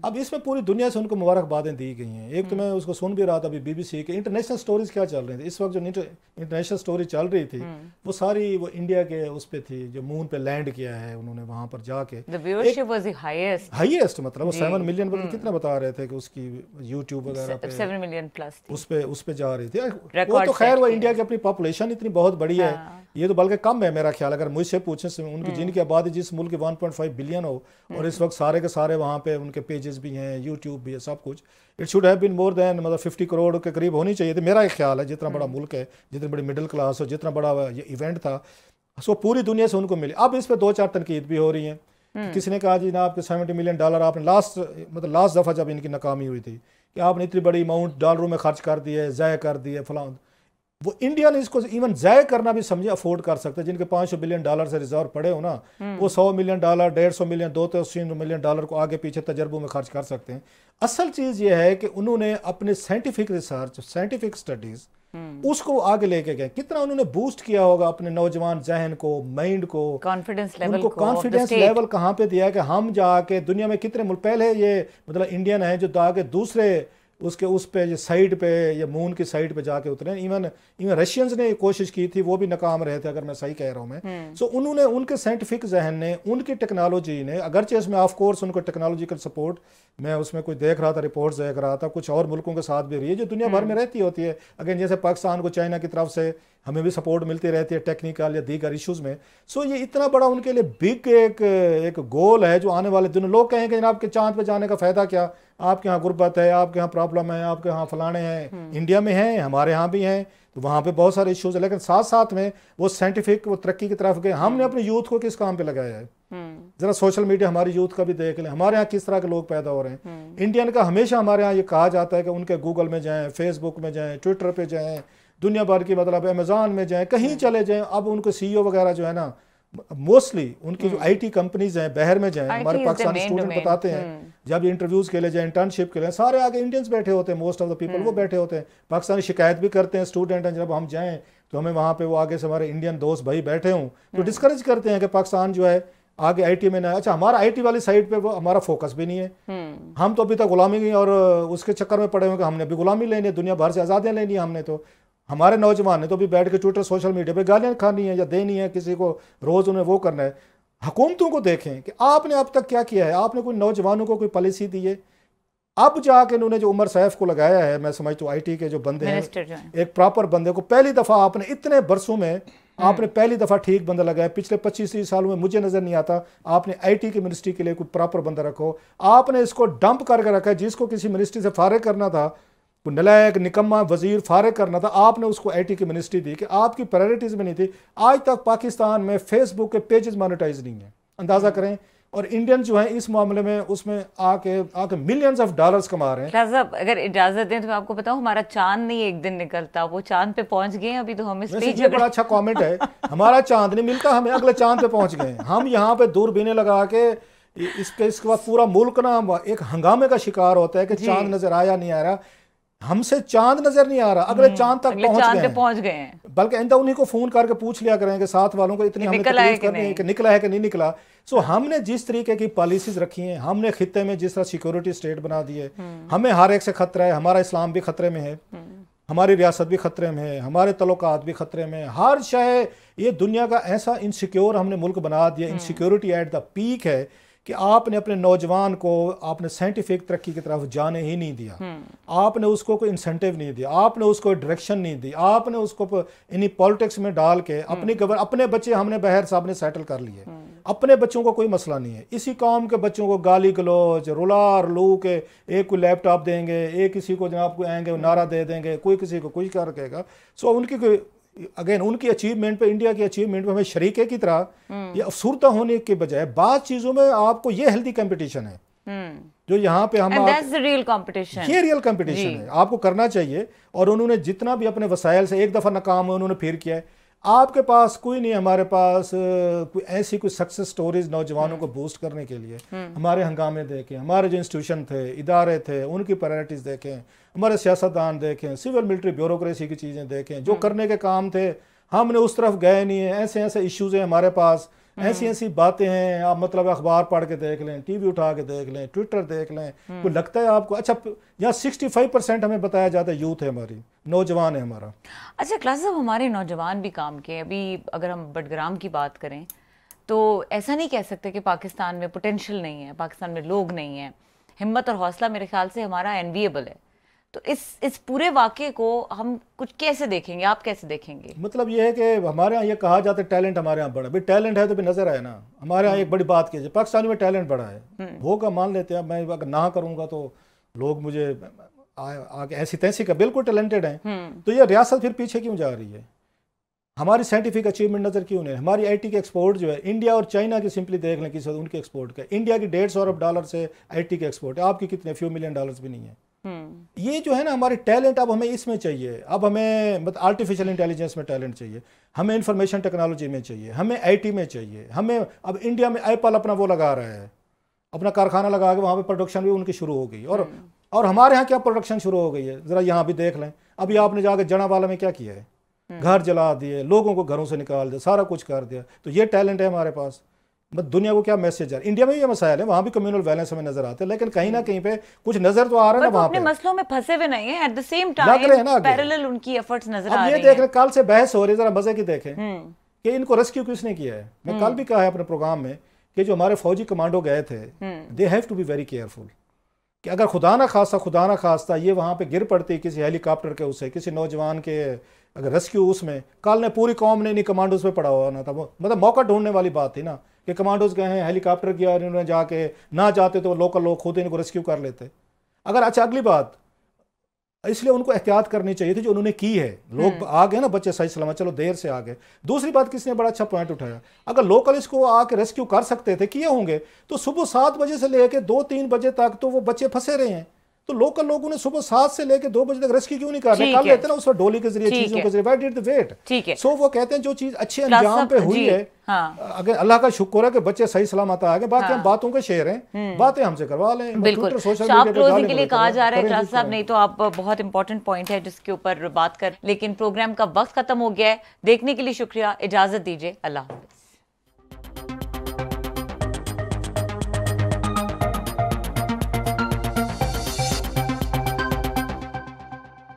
अब इसमें पूरी दुनिया से उनको मुबारकबादें दी गई हैं। एक तो मैं उसको सुन भी रहा था अभी BBC के इंटरनेशनल स्टोरीज क्या चल रही थी इस वक्त, जो इंटरनेशनल स्टोरी चल रही थी वो सारी वो इंडिया के उस पे थी, जो मून पे लैंड किया है उन्होंने, वहां पर जाके The viewership was the highest, मतलब वो 7 मिलियन कितना बता रहे थे कि उसकी YouTube वगैरह पे 7 मिलियन प्लस उस पे जा रही थी। वो तो खैर वो इंडिया की अपनी पॉपुलेशन इतनी बहुत बड़ी है, ये तो बल्कि कम है मेरा ख्याल। अगर मुझसे पूछे उनकी जिनकी आबादी जिस मुल्क की 1.5 बिलियन हो और इस वक्त सारे के सारे वहाँ पे उनके पेजेस भी हैं, YouTube भी है, सब कुछ, it should have been more than, मतलब 50 करोड़ के करीब होनी चाहिए थी, मेरा एक ख्याल है। जितना बड़ा मुल्क है, जितनी बड़ी मिडिल क्लास हो, जितना बड़ा ये इवेंट था, सो पूरी दुनिया से उनको मिली। अब इस पर 2-4 तनकीद भी हो रही हैं। किसी ने कहा जी ना आपके $70 मिलियन आपने लास्ट दफ़ा जब इनकी नाकामी हुई थी कि आपने इतनी बड़ी अमाउंट डॉलरों में खर्च कर दिया है, ज़ाया कर दिया फलां, वो इंडिया ने इसको इवन ज़ाया करना भी समझे अफोर्ड कर सकते हैं। जिनके $500 बिलियन से रिजर्व पड़े हो ना, वो $100 मिलियन, $150 मिलियन, $200 मिलियन को आगे पीछे तजर्बों में खर्च कर सकते हैं। असल चीज़ ये है कि उन्होंने अपने साइंटिफिक रिसर्च, साइंटिफिक स्टडीज़ उसको आगे लेके गए। कितना उन्होंने बूस्ट किया होगा अपने नौजवान जहन को, माइंड को, कॉन्फिडेंस लेवल कहाँ पे दिया है कि हम जाके दुनिया में कितने मुल्क, पहले ये मतलब इंडियन है जो जाके दूसरे उसके उस पे जो साइड पे या मून की साइड पे जाके उतरे। इवन रशियंस ने कोशिश की थी, वो भी नाकाम रहे थे, अगर मैं सही कह रहा हूँ मैं। सो उन्होंने, उनके साइंटिफिक जहन ने, उनकी टेक्नोलॉजी ने, अगरचे इसमें ऑफ कोर्स उनको टेक्नोलॉजिकल सपोर्ट, मैं उसमें कुछ देख रहा था, रिपोर्ट्स देख रहा था, कुछ और मुल्कों के साथ भी रही है जो दुनिया भर में रहती होती है। अगेन जैसे पाकिस्तान को चाइना की तरफ से हमें भी सपोर्ट मिलती रहती है टेक्निकल या दीगर इश्यूज़ में। सो ये इतना बड़ा उनके लिए बिग एक गोल है जो आने वाले दिनों, लोग कहेंगे जनाब के चांद पे जाने का फ़ायदा क्या, आपके यहाँ गुर्बत है, आपके यहाँ प्रॉब्लम है, आपके यहाँ फलाने हैं, इंडिया में हैं, हमारे यहाँ भी हैं, तो वहाँ पे बहुत सारे इश्यूज़ है। लेकिन साथ साथ में वो साइंटिफिक, वो तरक्की की तरफ गए। हमने अपने यूथ को किस काम पे लगाया है, जरा सोशल मीडिया हमारी यूथ का भी देख लें, हमारे यहाँ किस तरह के लोग पैदा हो रहे हैं। इंडियन का हमेशा हमारे यहाँ ये कहा जाता है कि उनके गूगल में जाएँ, फेसबुक में जाएँ, ट्विटर पर जाएँ, दुनिया भर की मतलब अमेज़ॉन में जाएँ, कहीं चले जाएँ। अब उनके CEO वगैरह जो है ना, मोस्टली उनकी जो IT कंपनीज हैं बाहर में जाएं, हमारे पाकिस्तानी स्टूडेंट बताते हैं जब इंटरव्यूज के लिए जाए, इंटर्नशिप के लिए, सारे आगे इंडियंस बैठे होते हैं, मोस्ट ऑफ द पीपल वो बैठे होते हैं। पाकिस्तानी शिकायत भी करते हैं स्टूडेंट हैं, जब हम जाएं तो हमें वहाँ पे वो आगे से हमारे इंडियन दोस्त भाई बैठे हों तो डिस्करेज करते हैं कि पाकिस्तान जो है आगे IT में ना। अच्छा, हमारा IT वाली साइड पे वो हमारा फोकस भी नहीं है। हम तो अभी तक गुलामी और उसके चक्कर में पड़े हुए कि हमने भी गुलामी लेनी है, दुनिया भर से आज़ादियाँ लेनी है हमने। तो हमारे नौजवान ने तो भी बैठ के ट्विटर, सोशल मीडिया पे गालियाँ खानी है या देनी है किसी को, रोज़ उन्हें वो करना है। हुकूमतों को देखें कि आपने अब तक क्या किया है, आपने कोई नौजवानों को कोई पॉलिसी दी है। अब जाके उन्होंने जो उमर सैफ को लगाया है, मैं समझता हूँ IT के जो बंदे हैं, एक प्रॉपर बंदे को पहली दफ़ा आपने इतने बरसों में आपने पहली दफ़ा ठीक बंदा लगाया। पिछले 25-30 सालों में मुझे नज़र नहीं आता आपने IT की मिनिस्ट्री के लिए कोई प्रॉपर बंदा रखो। आपने इसको डंप करके रखा है, जिसको किसी मिनिस्ट्री से फारिग करना था, नलायक निकम्मा वजीर फारिग करना था, आपने उसको IT की मिनिस्ट्री दी कि आपकी प्रायोरिटीज़ में नहीं थी। आज तक पाकिस्तान में फेसबुक के पेजेस मोनेटाइज नहीं है, अंदाज़ा करें। और इंडियन जो है इस मामले में उसमें आके मिलियंस ऑफ डॉलर्स कमा रहे हैं। साहब अगर इजाजत दें तो मैं आपको बताऊं, हमारा चांद नहीं एक दिन निकलता, वो चांद पे पहुंच गए अभी तो हम इस पे ये बड़ा अच्छा कमेंट है, हमारा चांद नहीं मिलता, हमें अगले चांद पे पहुंच गए। हम यहाँ पे दूरबीनें लगा के इसके बाद पूरा मुल्क ना एक हंगामे का शिकार होता है कि चांद नजर आया नहीं आ रहा, हमसे चांद नजर नहीं आ रहा, अगले चांद तक पहुंच गए हैं। बल्कि इंदा उन्हीं को फोन करके पूछ लिया करेंगे साथ वालों को, इतनी हमने तकलीफ करनी है कि निकला है कि नहीं निकला। सो हमने जिस तरीके की पॉलिसीज रखी हैं, हमने खित्ते में जिस तरह सिक्योरिटी स्टेट बना दी है, हमें हर एक से खतरा है, हमारा इस्लाम भी खतरे में है, हमारी रियासत भी खतरे में है, हमारे तल्लुकात भी खतरे में है, हर शय ये दुनिया का ऐसा इनसिक्योर हमने मुल्क बना दिया, इनसिक्योरिटी एट द पीक है कि आपने अपने नौजवान को आपने साइंटिफिक तरक्की की तरफ जाने ही नहीं दिया, आपने उसको कोई इंसेंटिव नहीं दिया, आपने उसको डायरेक्शन नहीं दी, आपने उसको इन्हीं पॉलिटिक्स में डाल के अपने बच्चे हमने बहर साहब ने सेटल कर लिए, अपने बच्चों को कोई मसला नहीं है। इसी कौम के बच्चों को गाली गलौज रुला रलू के एक को लैपटॉप देंगे, एक किसी को जनाब को आएंगे नारा दे देंगे, कोई किसी को कुछ कर कहेगा। सो उनकी कोई अगेन उनकी अचीवमेंट पे, इंडिया की अचीवमेंट पे हमें शरीके की तरह ये अफसुर्दा होने के बजाय बात चीज़ों में आपको ये हेल्दी कंपटीशन है जो यहाँ पे हम रियल कंपटीशन, ये रियल कंपटीशन है, आपको करना चाहिए। और उन्होंने जितना भी अपने वसाइल से, एक दफ़ा नाकाम हुए उन्होंने फिर किया है। आपके पास कोई नहीं, हमारे पास कोई ऐसी कोई सक्सेस स्टोरीज नौजवानों को बूस्ट करने के लिए। हमारे हंगामे देखें, हमारे जो इंस्टीट्यूशन थे, इदारे थे, उनकी प्रायोरिटीज़ देखें, हमारे सियासतदान देखें, सिविल मिलिट्री ब्यूरोक्रेसी की चीज़ें देखें, जो करने के काम थे हमने उस तरफ गए नहीं है। ऐसे ऐसे इश्यूज हैं हमारे पास, ऐसी ऐसी बातें हैं। आप मतलब अखबार पढ़ के देख लें, टीवी उठा के देख लें, ट्विटर देख लें, कोई लगता है आपको? अच्छा, यहाँ 65% हमें बताया जाता है यूथ है, हमारी नौजवान है हमारा। अच्छा क्लास साहब, हमारे नौजवान भी काम के, अभी अगर हम बडग्राम की बात करें तो ऐसा नहीं कह सकते कि पाकिस्तान में पोटेंशियल नहीं है, पाकिस्तान में लोग नहीं है। हिम्मत और हौसला मेरे ख्याल से हमारा एनविएबल है। तो इस पूरे वाक़े को हम कुछ कैसे देखेंगे, आप कैसे देखेंगे? मतलब ये है कि हमारे यहाँ ये कहा जाता है टैलेंट हमारे यहाँ बड़ा, भाई टैलेंट है तो भी नजर आए ना। हमारे यहाँ एक बड़ी बात कीजिए, पाकिस्तानी में टैलेंट बड़ा है, होगा मान लेते हैं। मैं अगर ना करूँगा तो लोग मुझे आगे ऐसी तैसी का, बिल्कुल टैलेंटेड हैं। तो ये रियासत फिर पीछे क्यों जा रही है? हमारी साइंटिफिक अचीवमेंट नज़र क्यों नहीं? हमारी आईटी के एक्सपोर्ट जो है, इंडिया और चाइना की सिंपली देख लें किसी उनके एक्सपोर्ट का, इंडिया की $150 अरब से आईटी के एक्सपोर्ट है, आपकी कितने फ्यू मिलियन डॉलर्स भी नहीं है। ये जो है ना हमारी टैलेंट, अब हमें इसमें चाहिए। अब हमें मतलब आर्टिफिशियल इंटेलिजेंस में टैलेंट चाहिए, हमें इंफॉर्मेशन टेक्नोलॉजी में चाहिए, हमें आईटी में चाहिए। हमें अब इंडिया में एप्पल अपना वो लगा रहा है, अपना कारखाना लगा के वहाँ पे प्रोडक्शन भी उनकी शुरू हो गई। और हमारे यहाँ क्या प्रोडक्शन शुरू हो गई है, ज़रा यहाँ भी देख लें। अभी आपने जाकर जनावाला में क्या किया है, घर जला दिए, लोगों को घरों से निकाल दिया, सारा कुछ कर दिया। तो ये टैलेंट है हमारे पास। बस दुनिया को क्या मैसेज है? इंडिया में भी ये मसाइल है, वहाँ भी कम्युनल वायलेंस हमें नजर आते हैं, लेकिन कहीं ना कहीं पे कुछ नजर तो आ रहा है ना, वहाँ पे मसलों में फंसे हुए नहीं है, at the same time parallel उनकी एफर्ट्स नजर आ रही हैं। अब ये देख रहे, कल से बहस हो रही है, जरा मजे की देखें कि इनको रेस्क्यू किसने किया है। मैं कल भी कहा है अपने प्रोग्राम में कि जो हमारे फौजी कमांडो गए थे, they have to be very careful कि अगर खुदा ना खास्ता ये वहाँ पे गिर पड़ती किसी हेलीकॉप्टर के, उससे किसी नौजवान के अगर रेस्क्यू, उसमें कल ने पूरी कौम ने नहीं कमांडोज पे पड़ा हुआ ना था। मतलब मौका ढूंढने वाली बात थी ना कि कमांडोज गए हैं, हेलीकॉप्टर किया, इन्होंने जाके ना जाते तो लोकल लोग खुद इनको रेस्क्यू कर लेते। अगर अच्छा अगली बात, इसलिए उनको एहतियात करनी चाहिए थी जो उन्होंने की है। लोग आ गए ना बच्चे सही सलामत, चलो देर से आ गए। दूसरी बात किसने बड़ा अच्छा पॉइंट उठाया, अगर लोकल इसको आके रेस्क्यू कर सकते थे, किए होंगे, तो सुबह 7 बजे से लेकर 2-3 बजे तक तो वो बच्चे फंसे रहे हैं। तो लोकल लोगों ने सुबह 7 से लेकर 2 बजे तक रेस्क्यू क्यों नहीं कर रहे? कर लेते ना उस पर डोली के जरिए, चीजों के जरिए। Why did the wait? ठीक है। सो वो कहते हैं जो चीज अच्छे अंजाम पे हुई है, अगर अल्लाह का शुक्र है कि बच्चे सही सलामत आ गए, बाकी हम बातों के शेर हैं, बातें हमसे करवा लें। बिल्कुल, शार्प क्लोजिंग के लिए कहा जा रहा है क्लास साहब, नहीं तो आप बहुत इंपॉर्टेंट पॉइंट है जिसके ऊपर बात कर, लेकिन प्रोग्राम का वक्त खत्म हो गया है। देखने के लिए शुक्रिया, इजाजत दीजिए, अल्लाह हाफिज।